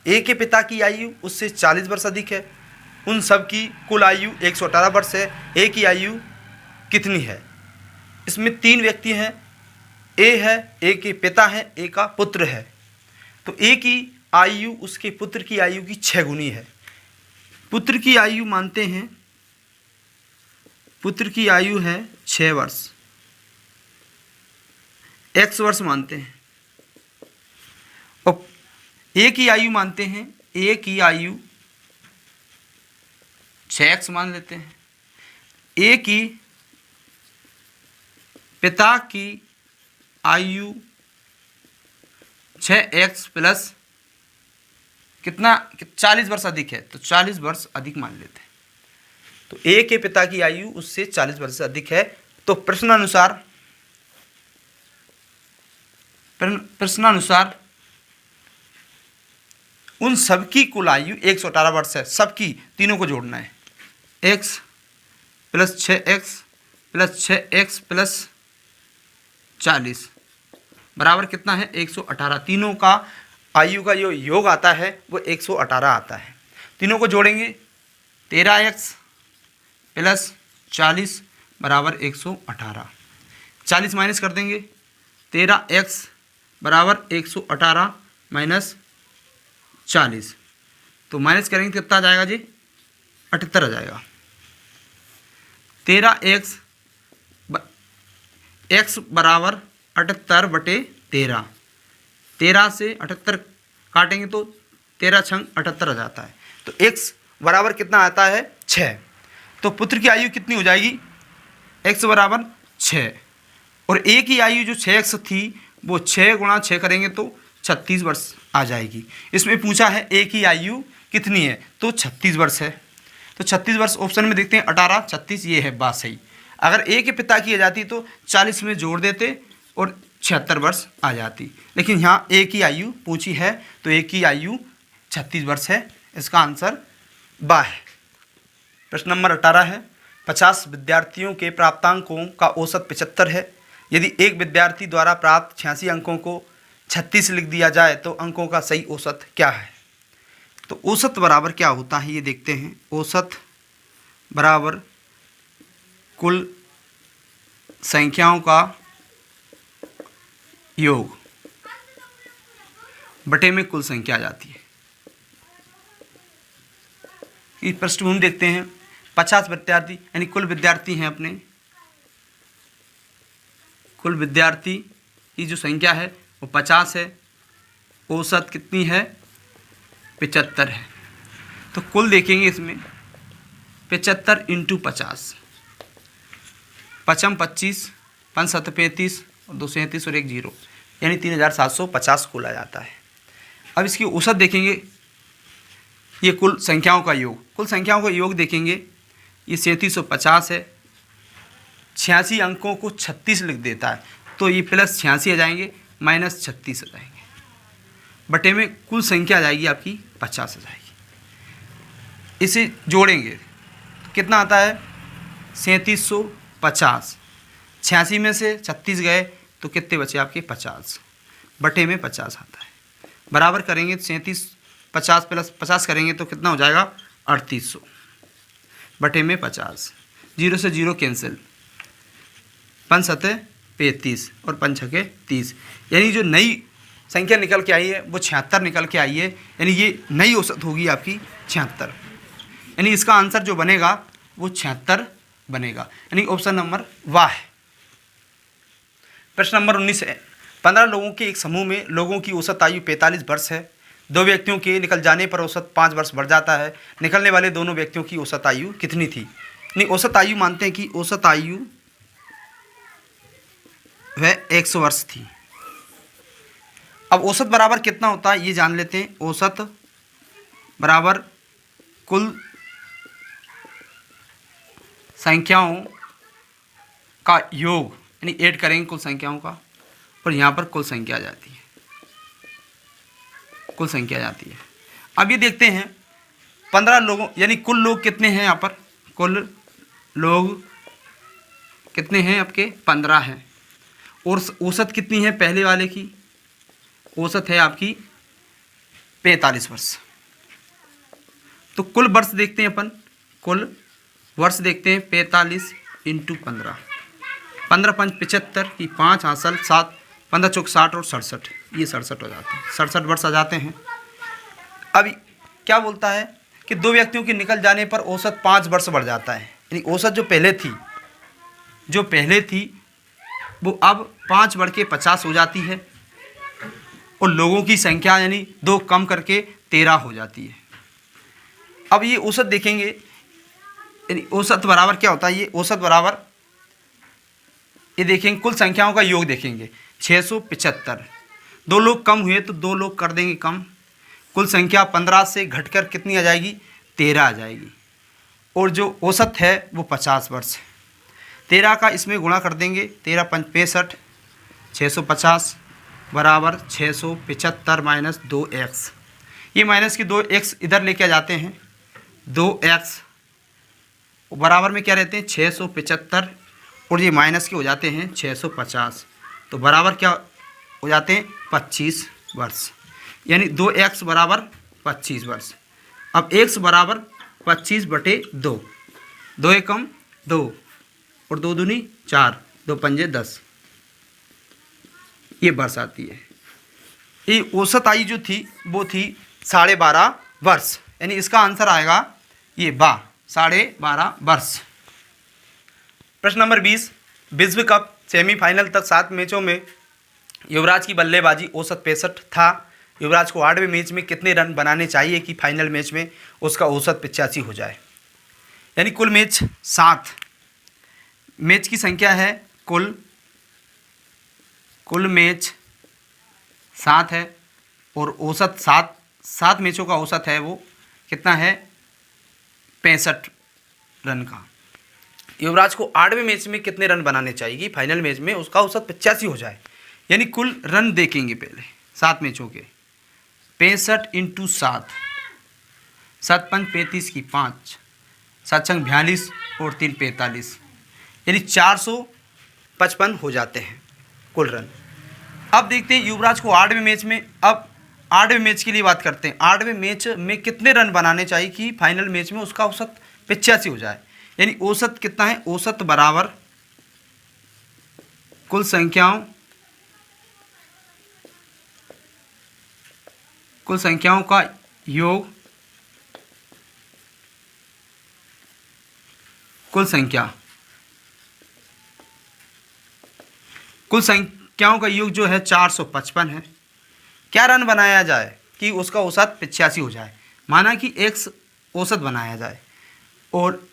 ए के पिता की आयु उससे 40 वर्ष अधिक है। उन सब की कुल आयु 118 वर्ष है। ए की आयु कितनी है? इसमें 3 व्यक्ति हैं, ए है, ए के पिता है, ए का पुत्र है। तो ए की आयु उसके पुत्र की आयु की 6 गुनी है। पुत्र की आयु मानते हैं, पुत्र की आयु है 6 वर्ष, x वर्ष मानते हैं, और ए की आयु मानते हैं, ए की आयु 6x मान लेते हैं। ए की पिता की आयु 6x प्लस कितना? 40 वर्ष अधिक है, तो 40 वर्ष अधिक मान लेते हैं। तो ए के पिता की आयु उससे 40 वर्ष से अधिक है। तो प्रश्नानुसार उन सबकी कुल आयु 118 वर्ष है। सबकी, तीनों को जोड़ना है। x plus 6x plus 6x plus 40 बराबर कितना है? 118। तीनों का आयु का जो योग आता है वो 118 आता है। तीनों को जोड़ेंगे, 13x प्लस 40 बराबर 118। 40 माइनस कर देंगे, 13x बराबर 118 माइनस 40, तो माइनस करेंगे कितना आ जाएगा जी? 78 आ जाएगा। 13x x बराबर 78/13, 13 से 78 काटेंगे तो 13 छंग 78 आ जाता है। तो x बराबर कितना आता है? 6। तो पुत्र की आयु कितनी हो जाएगी? x बराबर 6, और a की आयु जो 6x थी वो 6 गुणा 6 करेंगे तो 36 वर्ष आ जाएगी। इसमें पूछा है a की आयु कितनी है, तो 36 वर्ष है। तो 36 वर्ष ऑप्शन में देखते हैं, 18 36, ये है बात सही। अगर ए के पिता की आ जाती तो 40 में जोड़ देते और 76 वर्ष आ जाती, लेकिन यहाँ ए की आयु पूछी है तो ए की आयु 36 वर्ष है। इसका आंसर बा है। प्रश्न नंबर 18 है, 50 विद्यार्थियों के प्राप्तांकों का औसत 75 है। यदि एक विद्यार्थी द्वारा प्राप्त 86 अंकों को 36 लिख दिया जाए तो अंकों का सही औसत क्या है? तो औसत बराबर क्या होता है ये देखते हैं। औसत बराबर कुल संख्याओं का योग बटे में कुल संख्या आ जाती है। इस पृष्ठभूमि देखते हैं, 50 विद्यार्थी यानी कुल विद्यार्थी हैं अपने कुल विद्यार्थी की जो संख्या है वो 50 है, औसत कितनी है 75 है। तो कुल देखेंगे इसमें 75 इंटू 50, 55 25, 5 7 35 और 237 और 1 0, यानी 3750 कुल आ जाता है। अब इसकी औसत देखेंगे, ये कुल संख्याओं का योग, कुल संख्याओं का योग देखेंगे, ये 3750 है, 86 अंकों को 36 लिख देता है, तो ये प्लस 86 आ जाएंगे, माइनस 36 आ जाएंगे, बटे में कुल संख्या आ जाएगी आपकी 50 आ जाएगी। इसे जोड़ेंगे तो कितना आता है 3750, 86 में से 36 गए तो कितने बचे आपके 50, बटे में 50 आता है। बराबर करेंगे 3750 प्लस 50 करेंगे तो कितना हो जाएगा 3800, बटे में 50, 0 से 0 कैंसिल, 5 7 35 और 5 6 30, यानी जो नई संख्या निकल के आई है वो 76 निकल के आई है, यानी ये नई औसत होगी आपकी 76, यानी इसका आंसर जो बनेगा वो 76 बनेगा, यानी ऑप्शन नंबर वाह है। प्रश्न नंबर 19 है, 15 लोगों के एक समूह में लोगों की औसत आयु 45 वर्ष है। 2 व्यक्तियों के निकल जाने पर औसत 5 वर्ष बढ़ जाता है। निकलने वाले दोनों व्यक्तियों की औसत आयु कितनी थी? नहीं, औसत आयु मानते हैं कि औसत आयु वह 100 वर्ष थी। अब औसत बराबर कितना होता है ये जान लेते हैं। औसत बराबर कुल संख्याओं का योग, यानी ऐड करेंगे कुल संख्याओं का, और यहाँ पर कुल संख्या आ जाती है, कुल संख्या आ जाती है। अब ये देखते हैं 15 लोगों, यानी कुल लोग कितने हैं यहाँ पर, कुल लोग कितने हैं आपके 15 हैं, और औसत कितनी है पहले वाले की, औसत है आपकी 45 वर्ष। तो कुल वर्ष देखते हैं अपन, कुल वर्ष देखते हैं 45 इंटू 15, 15 5 75 की 5 हासिल 7, 15 चौक 60 और 67, ये 67 हो जाते हैं, 67 वर्ष आ जाते हैं। अब क्या बोलता है कि 2 व्यक्तियों के निकल जाने पर औसत 5 वर्ष बढ़ जाता है, यानी औसत जो पहले थी वो अब 5 बढ़ के 50 हो जाती है, और लोगों की संख्या यानी 2 कम करके 13 हो जाती है। अब ये औसत देखेंगे, यानी औसत बराबर क्या होता है, ये औसत बराबर ये देखेंगे कुल संख्याओं का योग देखेंगे 675, 2 लोग कम हुए तो 2 लोग कर देंगे कम, कुल संख्या 15 से घटकर कितनी आ जाएगी 13 आ जाएगी, और जो औसत है वो 50 वर्ष है। 13 का इसमें गुणा कर देंगे, 13 5 65, 650 बराबर 675 माइनस 2x, ये माइनस की 2x इधर लेके आ जाते हैं, 2x बराबर में क्या रहते हैं 675, और ये माइनस के हो जाते हैं 650, तो बराबर क्या हो जाते हैं 25 वर्ष, यानी 2x बराबर 25 वर्ष। अब x बराबर 25 बटे 2, 2 एकम 2 और 2 दूनी 4, 2 पंजे 10, ये वर्ष आती है। ये औसत आयु जो थी वो थी 12.5 वर्ष, यानी इसका आंसर आएगा ये 12.5 वर्ष। प्रश्न नंबर 20, विश्व कप सेमीफाइनल तक 7 मैचों में युवराज की बल्लेबाजी औसत 65 था। युवराज को 8वें मैच में कितने रन बनाने चाहिए कि फाइनल मैच में उसका औसत 85 हो जाए? यानी कुल मैच 7, मैच की संख्या है कुल मैच 7 है, और औसत 7 मैचों का औसत है वो कितना है 65 रन का। युवराज को 8वें मैच में कितने रन बनाने चाहिए कि फाइनल मैच में उसका औसत 85 हो जाए? यानी कुल रन देखेंगे पहले 7 मैचों के, 65 इंटू 7, 7 5 35 की 5, 7 6 42 और 3 45, यानी 455 हो जाते हैं कुल रन। अब देखते हैं युवराज को 8वें मैच में, अब 8वें मैच के लिए बात करते हैं, 8वें मैच में कितने रन बनाने चाहिए कि फाइनल मैच में उसका औसत 85 हो जाए? यानी औसत कितना है, औसत बराबर कुल संख्याओं का योग, कुल कुल संख्याओं का योग जो है 455 है। क्या रन बनाया जाए कि उसका औसत 85 हो जाए, माना कि x औसत बनाया जाए और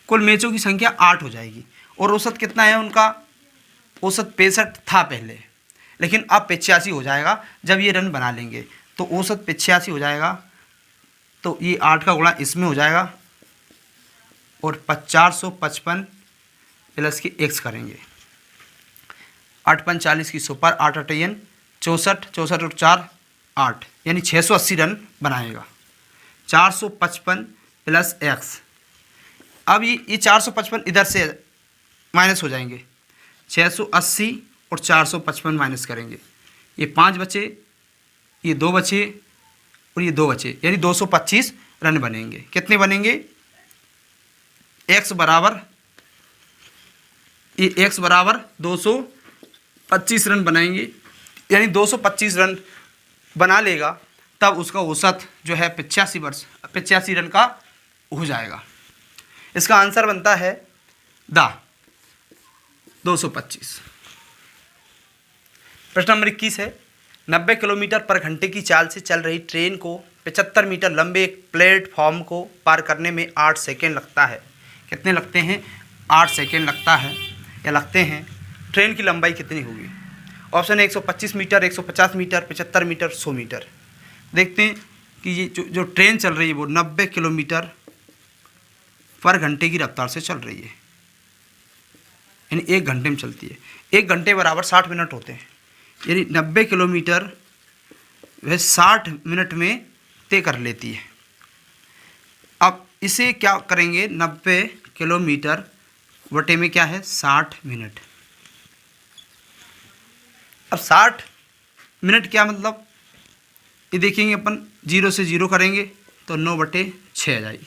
कुल मैचों की संख्या 8 हो जाएगी और औसत कितना है उनका, औसत 65 था पहले, लेकिन अब 85 हो जाएगा जब ये रन बना लेंगे, तो औसत 85 हो जाएगा, तो ये 8 का गुणा इसमें हो जाएगा और 455 प्लस की x करेंगे, 8 5 40 की सुपर, 8 8 64, 64 और 4 8, यानी 680 रन बनाएगा। 455 प्लस x, अब ये 455 इधर से माइनस हो जाएंगे, 680 और 455 माइनस करेंगे, ये 5 बचे, ये 2 बचे और ये 2 बचे, यानी 225 रन बनेंगे। कितने बनेंगे, x बराबर, ये x बराबर 225 रन बनाएंगे, यानी 225 रन बना लेगा तब उसका औसत जो है 85 रन का हो जाएगा। इसका आंसर बनता है 225। प्रश्न नंबर 21 है, 90 किलोमीटर पर घंटे की चाल से चल रही ट्रेन को 75 मीटर लंबे एक प्लेटफॉर्म को पार करने में 8 सेकेंड लगता है। कितने लगते हैं, 8 सेकेंड लगता है या लगते हैं। ट्रेन की लंबाई कितनी होगी, ऑप्शन है 125 मीटर, 150 मीटर, 75 मीटर, 100 मीटर। देखते हैं कि ये जो ट्रेन चल रही है वो 90 किलोमीटर पर घंटे की रफ्तार से चल रही है, यानी 1 घंटे में चलती है। 1 घंटे बराबर 60 मिनट होते हैं, यानी 90 किलोमीटर वह 60 मिनट में तय कर लेती है। अब इसे क्या करेंगे, 90 किलोमीटर बटे में क्या है 60 मिनट। अब 60 मिनट क्या मतलब, ये देखेंगे अपन 0 से 0 करेंगे तो 9/6 आ जाएगी।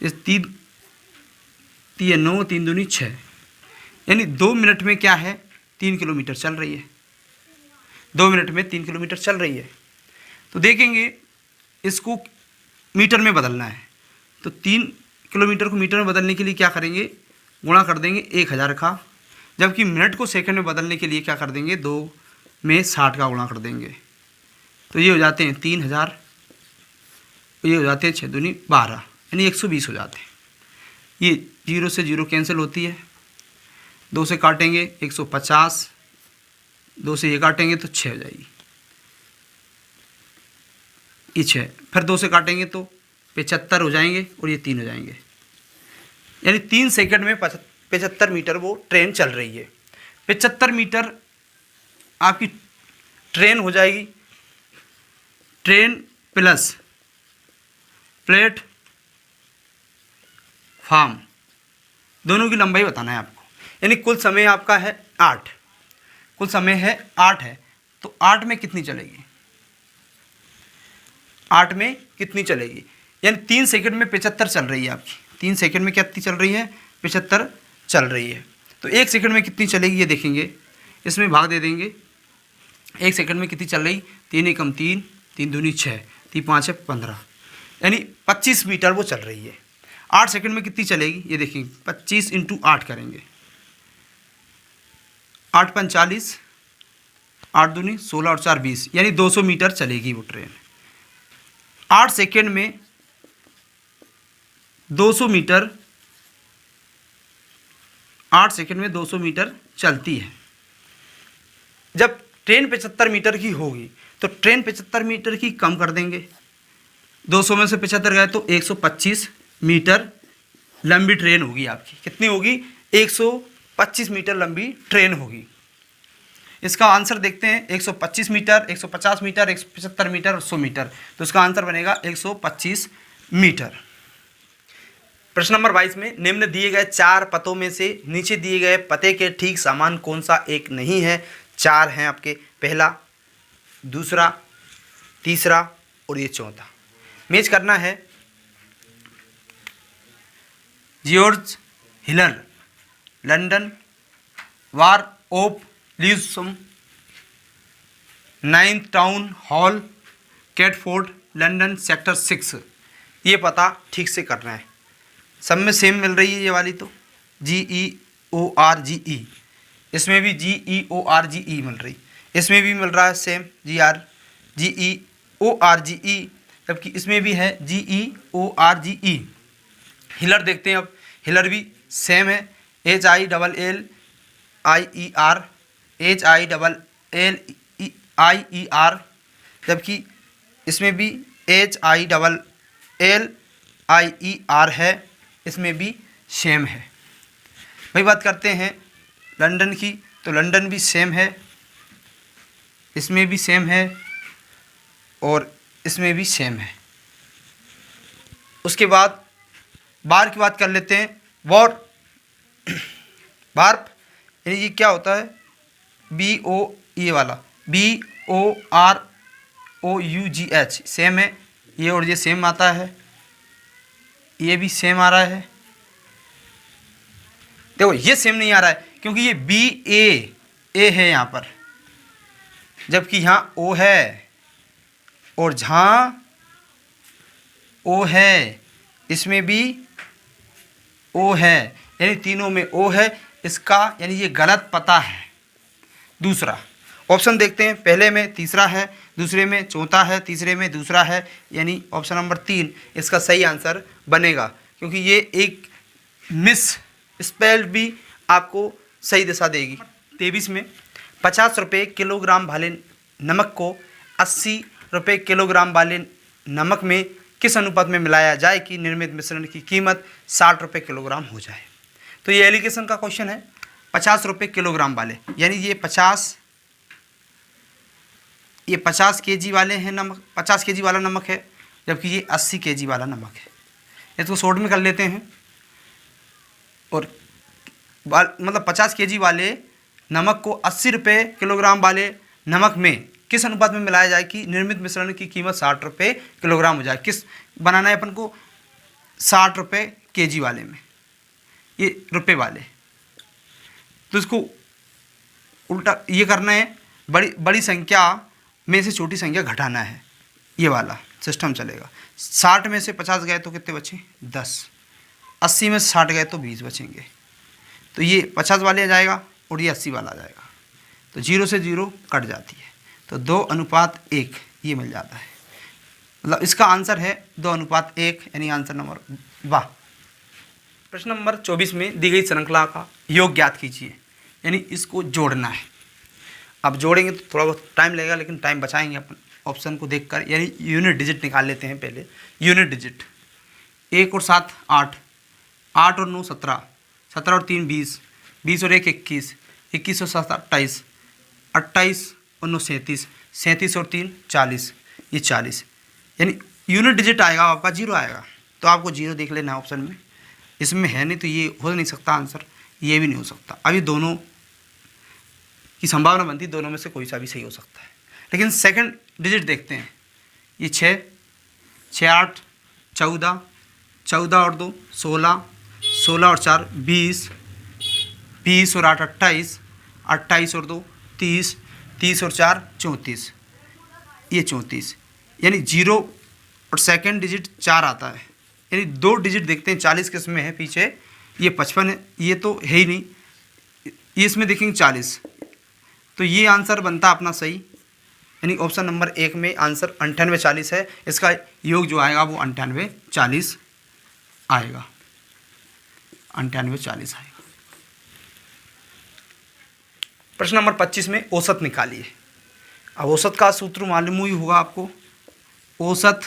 इस 3 9 3 दूनी 6, यानी 2 मिनट में क्या है 3 किलोमीटर चल रही है। 2 मिनट में 3 किलोमीटर चल रही है। तो देखेंगे इसको मीटर में बदलना है, तो 3 किलोमीटर को मीटर में बदलने के लिए क्या करेंगे, गुणा कर देंगे 1000 का, जबकि मिनट को सेकंड में बदलने के लिए क्या कर देंगे, 2 में 60 का गुणा कर देंगे, तो ये हो जाते हैं 3000, ये हो जाते हैं 6 दूनी 12, यानी 120 हो जाते हैं। ये 0 से 0 कैंसिल होती है, 2 से काटेंगे 150, 2 से ये काटेंगे तो 6 हो जाएगी, ये 6, फिर 2 से काटेंगे तो 75 हो जाएंगे और ये 3 हो जाएंगे, यानी 3 सेकंड में 75 मीटर वो ट्रेन चल रही है। 75 मीटर आपकी ट्रेन हो जाएगी, ट्रेन प्लस प्लेटफॉर्म दोनों की लंबाई बताना है आपको, यानी कुल समय आपका है 8, कुल समय है 8 है, तो 8 में कितनी चलेगी, 8 में कितनी चलेगी, यानी 3 सेकंड में 75 चल रही है आपकी, 3 सेकंड में कितनी चल रही है 75 चल रही है, तो 1 सेकंड में कितनी चलेगी ये देखेंगे, इसमें भाग दे देंगे। 1 सेकंड में कितनी चल रही, 3 एकम 3, 3 दूनी 6, 3 5 15, यानी 25 मीटर वो चल रही है। 8 सेकंड में कितनी चलेगी ये देखेंगे, 25 × 8 करेंगे, 8 5 40, 8 दूनी 16 और 4 20, यानी 200 मीटर चलेगी वो ट्रेन। 8 सेकंड में 200 मीटर, 8 सेकंड में 200 मीटर चलती है। जब ट्रेन 75 मीटर की होगी तो ट्रेन 75 मीटर की कम कर देंगे, 200 में से 75 गए तो 125 मीटर लंबी ट्रेन होगी आपकी। कितनी होगी, 125 मीटर लंबी ट्रेन होगी। इसका आंसर देखते हैं, 125 मीटर, 150 मीटर, 175 मीटर और 100 मीटर, तो इसका आंसर बनेगा 125 मीटर। प्रश्न नंबर 22 में निम्न दिए गए 4 पतों में से नीचे दिए गए पते के ठीक समान कौन सा एक नहीं है। 4 हैं आपके, पहला, दूसरा, तीसरा और ये चौथा। मैच करना है। George Hiller, London, ward of Lewisham, 9th town hall, Catford, London, sector 6। ये पता ठीक से करना है, सब में सेम मिल रही है ये वाली, तो GEORGE इसमें भी GEORGE मिल रही, इसमें भी मिल रहा है सेम GEORGE, जबकि इसमें भी है GEORGE। हिलर देखते हैं अब, हिलर भी सेम है HILLIER, जबकि इसमें भी HILLIER है, इसमें भी सेम है। वही बात करते हैं लंदन की, तो लंदन भी सेम है, इसमें भी सेम है और इसमें भी सेम है। उसके बाद बार की बात कर लेते हैं। बार्प यानी ये क्या होता है, BO, ये वाला BOROUGH सेम है, ये और ये सेम आता है, ये भी सेम आ रहा है। देखो ये सेम नहीं आ रहा है क्योंकि ये BA है यहाँ पर, जबकि यहाँ O है, और जहाँ O है इसमें भी O है, यानी तीनों में O है। इसका यानी ये गलत पता है। दूसरा ऑप्शन देखते हैं, पहले में तीसरा है, दूसरे में चौथा है, तीसरे में दूसरा है, यानी ऑप्शन नंबर 3 इसका सही आंसर बनेगा, क्योंकि ये एक मिस स्पेल्ड भी आपको सही दिशा देगी। 23 में 50 रुपये किलोग्राम वाले नमक को 80 रुपये किलोग्राम वाले नमक में किस अनुपात में मिलाया जाए कि निर्मित मिश्रण की कीमत 60 रुपये किलोग्राम हो जाए। तो ये एलिगेशन का क्वेश्चन है। 50 रुपये किलोग्राम वाले, यानी ये 50 केजी वाले हैं नमक, 50 केजी वाला नमक है, जबकि ये 80 केजी वाला नमक है। इसको शॉर्ट में कर लेते हैं, और मतलब 50 केजी वाले नमक को 80 रुपये किलोग्राम वाले नमक में किस अनुपात में मिलाया जाए कि निर्मित मिश्रण की कीमत 60 रुपये किलोग्राम हो जाए। किस बनाना है अपन को, 60 रुपये केजी वाले में, ये रुपये वाले, तो इसको उल्टा ये करना है, बड़ी संख्या में से छोटी संख्या घटाना है, ये वाला सिस्टम चलेगा। 60 में से 50 गए तो कितने बचे, 10। 80 में से 60 गए तो 20 बचेंगे, तो ये 50 वाले आ जाएगा और ये 80 वाला आ जाएगा, तो 0 से 0 कट जाती है, तो 2:1 ये मिल जाता है। मतलब इसका आंसर है 2:1, यानी आंसर नंबर वाह। प्रश्न नंबर 24 में दी गई श्रृंखला का योग ज्ञात कीजिए, यानी इसको जोड़ना है। अब जोड़ेंगे तो थोड़ा बहुत टाइम लगेगा, लेकिन टाइम बचाएंगे अपन ऑप्शन को देखकर, यानी यूनिट डिजिट निकाल लेते हैं पहले। यूनिट डिजिट 1 और 7 8, 8 और 9 17, 17 और 3 20, 20 और 1 21, 21 और 7 28, 28 और 9 37, 37 और 3 40, ये 40, यानी यूनिट डिजिट आएगा आपका 0 आएगा, तो आपको 0 देख लेना है ऑप्शन में। इसमें है नहीं तो ये हो नहीं सकता आंसर, ये भी नहीं हो सकता। अभी दोनों की संभावना बनती, दोनों में से कोई सा भी सही हो सकता है। लेकिन सेकंड डिजिट देखते हैं, ये 6, 6 8 14, 14 और 2 16, 16 और 4 20, 20 और 8 28, 28 और 2 30, 30 और 4 34, ये 34, यानी 0 और सेकंड डिजिट 4 आता है, यानी 2 डिजिट देखते हैं। 40 किस में है पीछे, ये 55 है, ये तो है ही नहीं, ये इसमें देखेंगे 40, तो ये आंसर बनता अपना सही, यानी ऑप्शन नंबर 1 में आंसर 98 40 है। इसका योग जो आएगा वो 98 40 आएगा, 98 40 आएगा। प्रश्न नंबर 25 में औसत निकालिए। अब औसत का सूत्र मालूम ही होगा आपको, औसत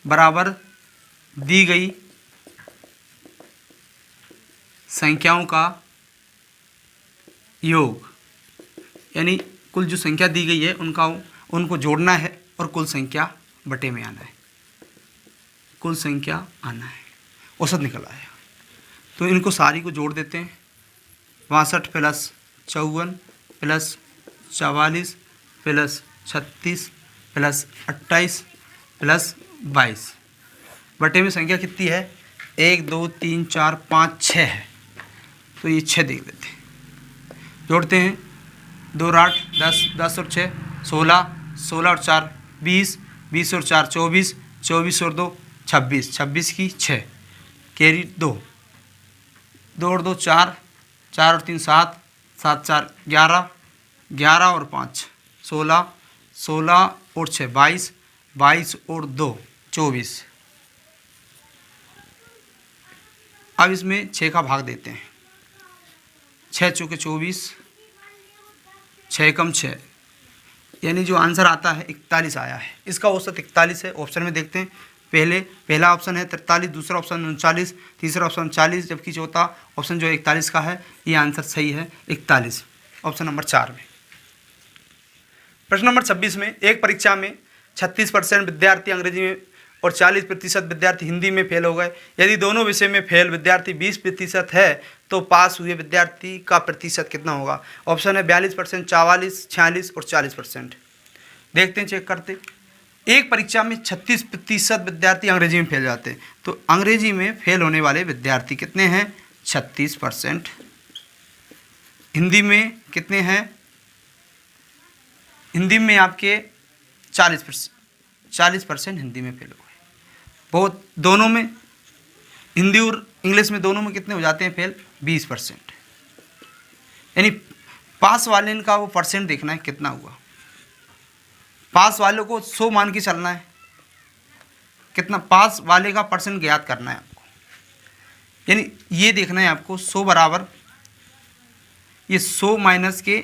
बराबर दी गई संख्याओं का योग, यानी कुल जो संख्या दी गई है उनको जोड़ना है और कुल संख्या बटे में आना है, कुल संख्या आना है, औसत निकल आएगा। तो इनको सारी को जोड़ देते हैं, 62 plus 54 plus 44 plus 36 plus 28 plus 22, बटे में संख्या कितनी है, 1 2 3 4 5 6 है, तो ये 6 देख लेते हैं। जोड़ते हैं, 2 और 8 10, 10 और 6 16, 16 और 4 20, 20 और 4 24, 24 और 2 26, 26 की 6 कैरी 2, 2 और 2 4, 4 और 3 7, 7 4 11, 11 और 5 16, 16 और 6 22, 22 और 2 24। अब इसमें 6 का भाग देते हैं। 6 चौके 24, 6 कम 6, यानी जो आंसर आता है 41 आया है। इसका औसत 41 है। ऑप्शन में देखते हैं। पहला ऑप्शन है 43, दूसरा ऑप्शन 39, तीसरा ऑप्शन 40, जबकि चौथा ऑप्शन जो 41 का है। ये आंसर सही है 41, ऑप्शन नंबर 4 में। प्रश्न नंबर 26 में, एक परीक्षा में 36% विद्यार्थी अंग्रेजी में और 40% विद्यार्थी हिंदी में फेल हो गए। यदि दोनों विषय में फेल विद्यार्थी 20% है तो पास हुए विद्यार्थी का प्रतिशत कितना होगा? ऑप्शन है 42%, 44, 46 और 40%। देखते हैं, चेक करते। एक परीक्षा में 36% विद्यार्थी अंग्रेजी में फेल जाते हैं, तो अंग्रेजी में फेल होने वाले विद्यार्थी कितने हैं? 36%। हिंदी में कितने हैं? हिंदी में आपके 40% हिंदी में फेल हो गए। बहुत दोनों में, हिंदी और इंग्लिश में दोनों में कितने हो जाते हैं फेल? 20%। यानी पास वाले का वो परसेंट देखना है कितना हुआ। पास वालों को 100 मान के चलना है। कितना पास वाले का परसेंट ज्ञात करना है आपको। यानी ये देखना है आपको 100 बराबर, ये 100 माइनस के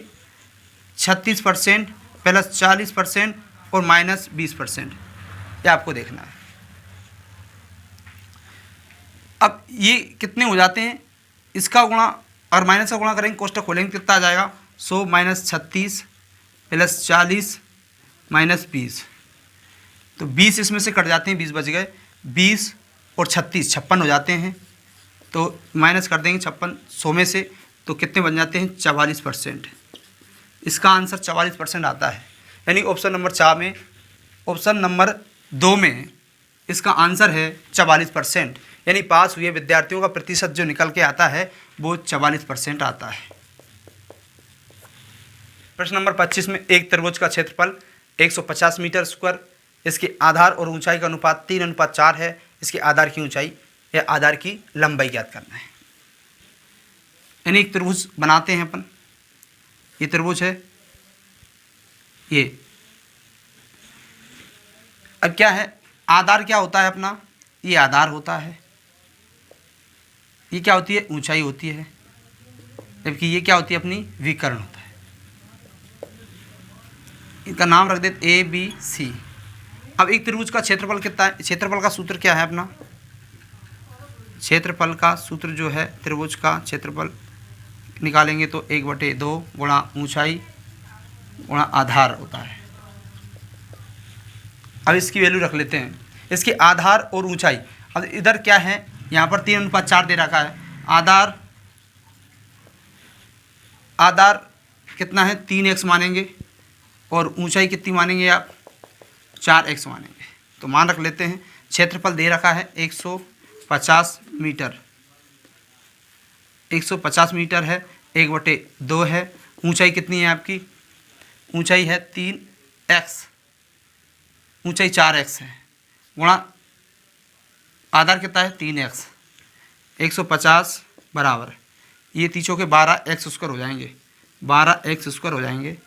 36% प्लस 40% और माइनस 20%, ये आपको देखना है। अब ये कितने हो जाते हैं? इसका गुणा और माइनस का गुणा करेंगे, कोष्टक खोलेंगे, कितना आ जाएगा? 100 माइनस 36 प्लस 40 माइनस 20, तो 20 इसमें से कट जाते हैं, 20 बच गए। 20 और 36 56 हो जाते हैं, तो माइनस कर देंगे 56 100 में से, तो कितने बन जाते हैं? 44%। इसका आंसर 44% आता है। यानी ऑप्शन नंबर 4 में, ऑप्शन नंबर 2 में इसका आंसर है 44%। यानी पास हुए विद्यार्थियों का प्रतिशत जो निकल के आता है वो 44% आता है। प्रश्न नंबर 25 में, एक त्रिभुज का क्षेत्रफल 150 मीटर स्क्वायर, इसके आधार और ऊंचाई का अनुपात 3:4 है। इसके आधार की ऊंचाई या आधार की लंबाई ज्ञात करना है। यानी एक त्रिभुज बनाते हैं अपन। ये त्रिभुज है, ये। अब क्या है, आधार क्या होता है अपना? ये आधार होता है। ये क्या होती है? ऊंचाई होती है। जबकि ये क्या होती है? अपनी विकर्ण होता है। इनका नाम रख देते ABC। अब एक त्रिभुज का क्षेत्रफल कितना है? क्षेत्रफल का सूत्र क्या है अपना? क्षेत्रफल का सूत्र जो है, त्रिभुज का क्षेत्रफल निकालेंगे तो 1/2 गुणा ऊंचाई गुणा आधार होता है। अब इसकी वैल्यू रख लेते हैं, इसके आधार और ऊंचाई। अब इधर क्या है? यहाँ पर 3:4 दे रखा है। आधार कितना है? 3x मानेंगे, और ऊंचाई कितनी मानेंगे आप? 4x मानेंगे। तो मान रख लेते हैं। क्षेत्रफल दे रखा है 150 मीटर, 150 मीटर है, 1/2 है। ऊंचाई कितनी है आपकी? ऊंचाई है 3x, ऊंचाई 4x है, गुणा आधार कितना है? 3x। 150 बराबर, ये तीसों के 12x स्क्वायर हो जाएंगे, 12x स्क्वायर हो जाएंगे,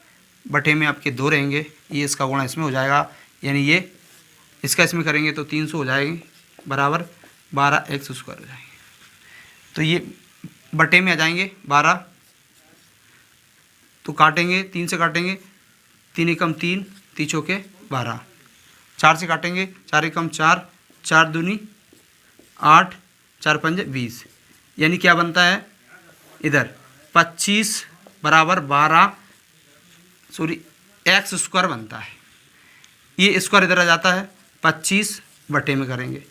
बटे में आपके 2 रहेंगे। ये इसका गुणा इसमें हो जाएगा, यानी ये इसका इसमें करेंगे तो 300 हो जाएगी, बराबर 12x स्क्वायर हो जाएंगे। तो ये बटे में आ जाएंगे 12, तो काटेंगे 3 से काटेंगे, 3 एकम 3, तीसों के 12, 4 से काटेंगे, 4 एकम 4, 4 दूनी 8, 4 पंजे 20। यानी क्या बनता है इधर? 25 बराबर 12 x स्क्वायर बनता है। ये स्क्वायर इधर आ जाता है, 25 बटे में करेंगे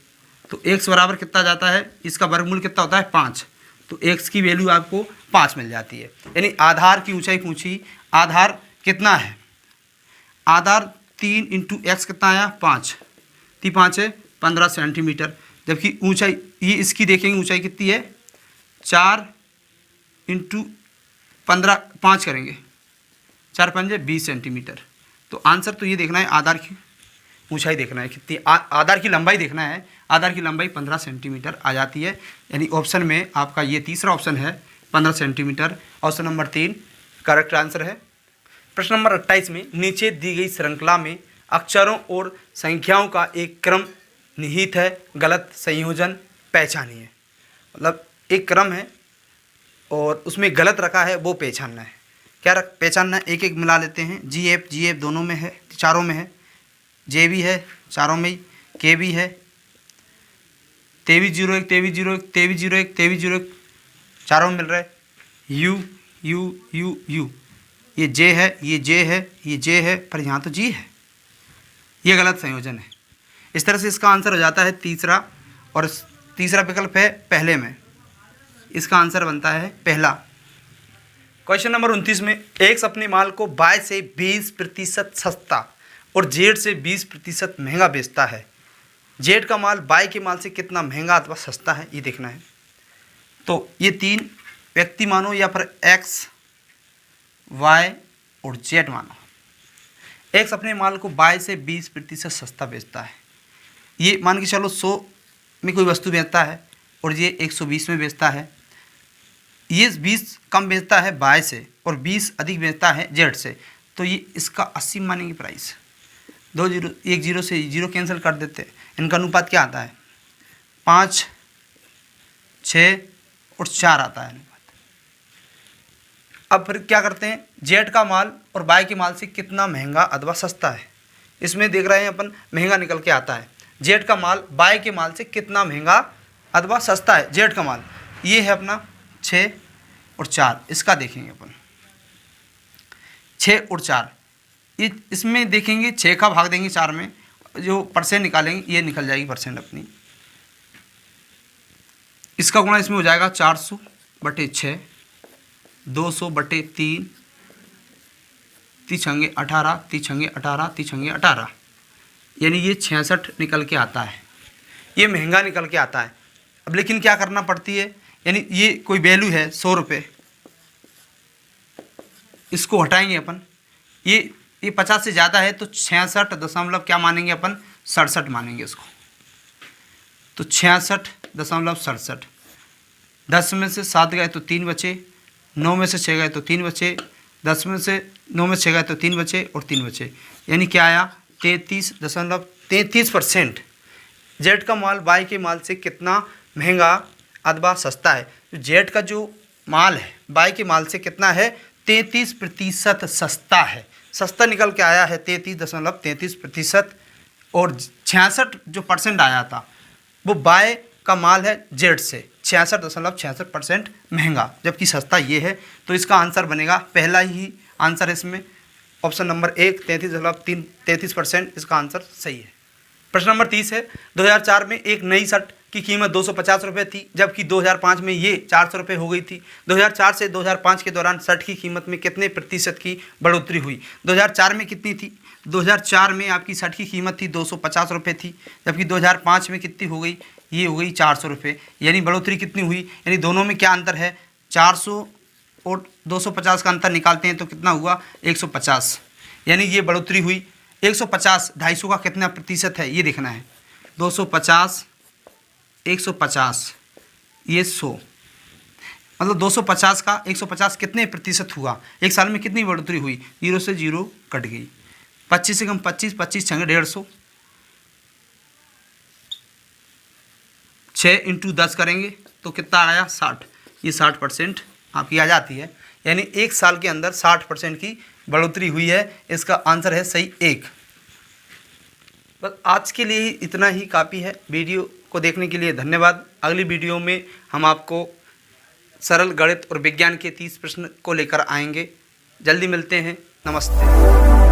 तो x बराबर कितना जाता है? इसका वर्गमूल कितना होता है? 5। तो x की वैल्यू आपको 5 मिल जाती है। यानी आधार की ऊंचाई पूछी, आधार कितना है? आधार 3 × x कितना आया? 5, 3 5 है 15 सेंटीमीटर। जबकि ऊंचाई ये इसकी देखेंगे, ऊंचाई कितनी है? 4 × 15 5 करेंगे, 4 पंजे 20 सेंटीमीटर। तो आंसर तो ये देखना है, आधार की ऊंचाई देखना है कितनी, आधार की लंबाई देखना है। आधार की लंबाई 15 सेंटीमीटर आ जाती है। यानी ऑप्शन में आपका ये तीसरा ऑप्शन है 15 centimetre. Option number 3 correct answer है। प्रश्न नंबर 28 में नीचे दी गई श्रृंखला में अक्षरों और संख्याओं का एक क्रम निहित है, गलत संयोजन पहचानिए। मतलब एक क्रम है और उसमें गलत रखा है, वो पहचानना है। क्या पहचानना है? एक एक मिला लेते हैं। जी एफ दोनों में है, चारों में है। जे भी है चारों में ही, के भी है। 2301 2301 2301 2301 चारों में मिल रहा है। यू यू यू यू, ये जे है, ये जे है, ये जे है, पर यहाँ तो जी है। ये गलत संयोजन है। इस तरह से इसका आंसर हो जाता है तीसरा, और तीसरा विकल्प है पहले में। इसका आंसर बनता है पहला। क्वेश्चन नंबर 29 में एक्स अपने माल को बाय से 20% सस्ता और जेड से 20% महंगा बेचता है। जेड का माल बाय के माल से कितना महंगा अथवा सस्ता है, ये देखना है। तो ये 3 व्यक्ति मानो या फिर एक्स, वाई और जेड मानो। एक्स अपने माल को बाय से 20% सस्ता बेचता है। ये मान के चलो 100 में कोई वस्तु बेचता है और ये 120 में बेचता है। ये 20 कम बेचता है बाय से और 20 अधिक बेचता है जेड से। तो ये इसका 80 मानेंगे प्राइस। 2 जीरो, 1 जीरो से 0 कैंसिल कर देते हैं। इनका अनुपात क्या आता है? 5, 6 और 4 आता है अनुपात। अब फिर क्या करते हैं? जेड का माल और बाय के माल से कितना महंगा अथवा सस्ता है। इसमें देख रहे हैं अपन, महंगा निकल के आता है। जेड का माल बाय के माल से कितना महंगा अथवा सस्ता है। जेड का माल ये है अपना 6 और 4। इसका देखेंगे अपन 6 और 4। ये इसमें देखेंगे 6 का भाग देंगे 4 में, जो परसेंट निकालेंगे ये निकल जाएगी परसेंट अपनी। इसका गुणा इसमें हो जाएगा 400/6, 200/3, 3×6 18, 3×6 18, 3×6 18, यानी ये 66 निकल के आता है। ये महंगा निकल के आता है। अब लेकिन क्या करना पड़ती है, यानी ये कोई वैल्यू है 100 रुपये, इसको हटाएंगे अपन। ये 50 से ज़्यादा है तो 66 दशमलव क्या मानेंगे अपन? 67 मानेंगे इसको। तो 66.67। 10 में से 7 गए तो 3 बचे, 9 में से 6 गए तो 3 बचे, 10 में से 9 में से 6 गए तो 3 बचे और 3 बचे, यानी क्या आया? 33.33%। जेड का माल बाय के माल से कितना महंगा अथवा सस्ता है। तो जेड का जो माल है बाय के माल से कितना है? 33% सस्ता है। सस्ता निकल के आया है 33.33%। और 66 जो परसेंट आया था वो बाय का माल है जेड से 66.66% महंगा, जबकि सस्ता ये है। तो इसका आंसर बनेगा पहला ही आंसर इसमें, ऑप्शन नंबर 1 33% इसका आंसर सही है। प्रश्न नंबर 30 है 2004 में एक नई शर्ट की कीमत 250 रुपये थी, जबकि 2005 में ये 400 रुपये हो गई थी। 2004 से 2005 के दौरान शर्ट की कीमत में कितने प्रतिशत की बढ़ोतरी हुई? 2004 में कितनी थी? 2004 में आपकी शर्ट की कीमत थी 250 रुपये थी, जबकि 2005 में कितनी हो गई? ये हो गई 400 रुपये। यानी बढ़ोतरी कितनी हुई? यानी दोनों में क्या अंतर है? 400 और 250 का अंतर निकालते हैं तो कितना हुआ? 150। यानी ये बढ़ोतरी हुई 150। 250 का कितना प्रतिशत है ये देखना है। 250, 150, ये 100, मतलब 250 का 150 कितने प्रतिशत हुआ? एक साल में कितनी बढ़ोतरी हुई? 0 से 0 कट गई। 25 से कम 25, 25 छंगे 150, 6 × 10 करेंगे तो कितना आया? 60। ये 60% आपकी आ जाती है। यानी एक साल के अंदर 60% की बढ़ोतरी हुई है। इसका आंसर है सही 1। बस आज के लिए इतना ही काफ़ी है। वीडियो को देखने के लिए धन्यवाद। अगली वीडियो में हम आपको सरल गणित और विज्ञान के 30 प्रश्न को लेकर आएंगे। जल्दी मिलते हैं। नमस्ते।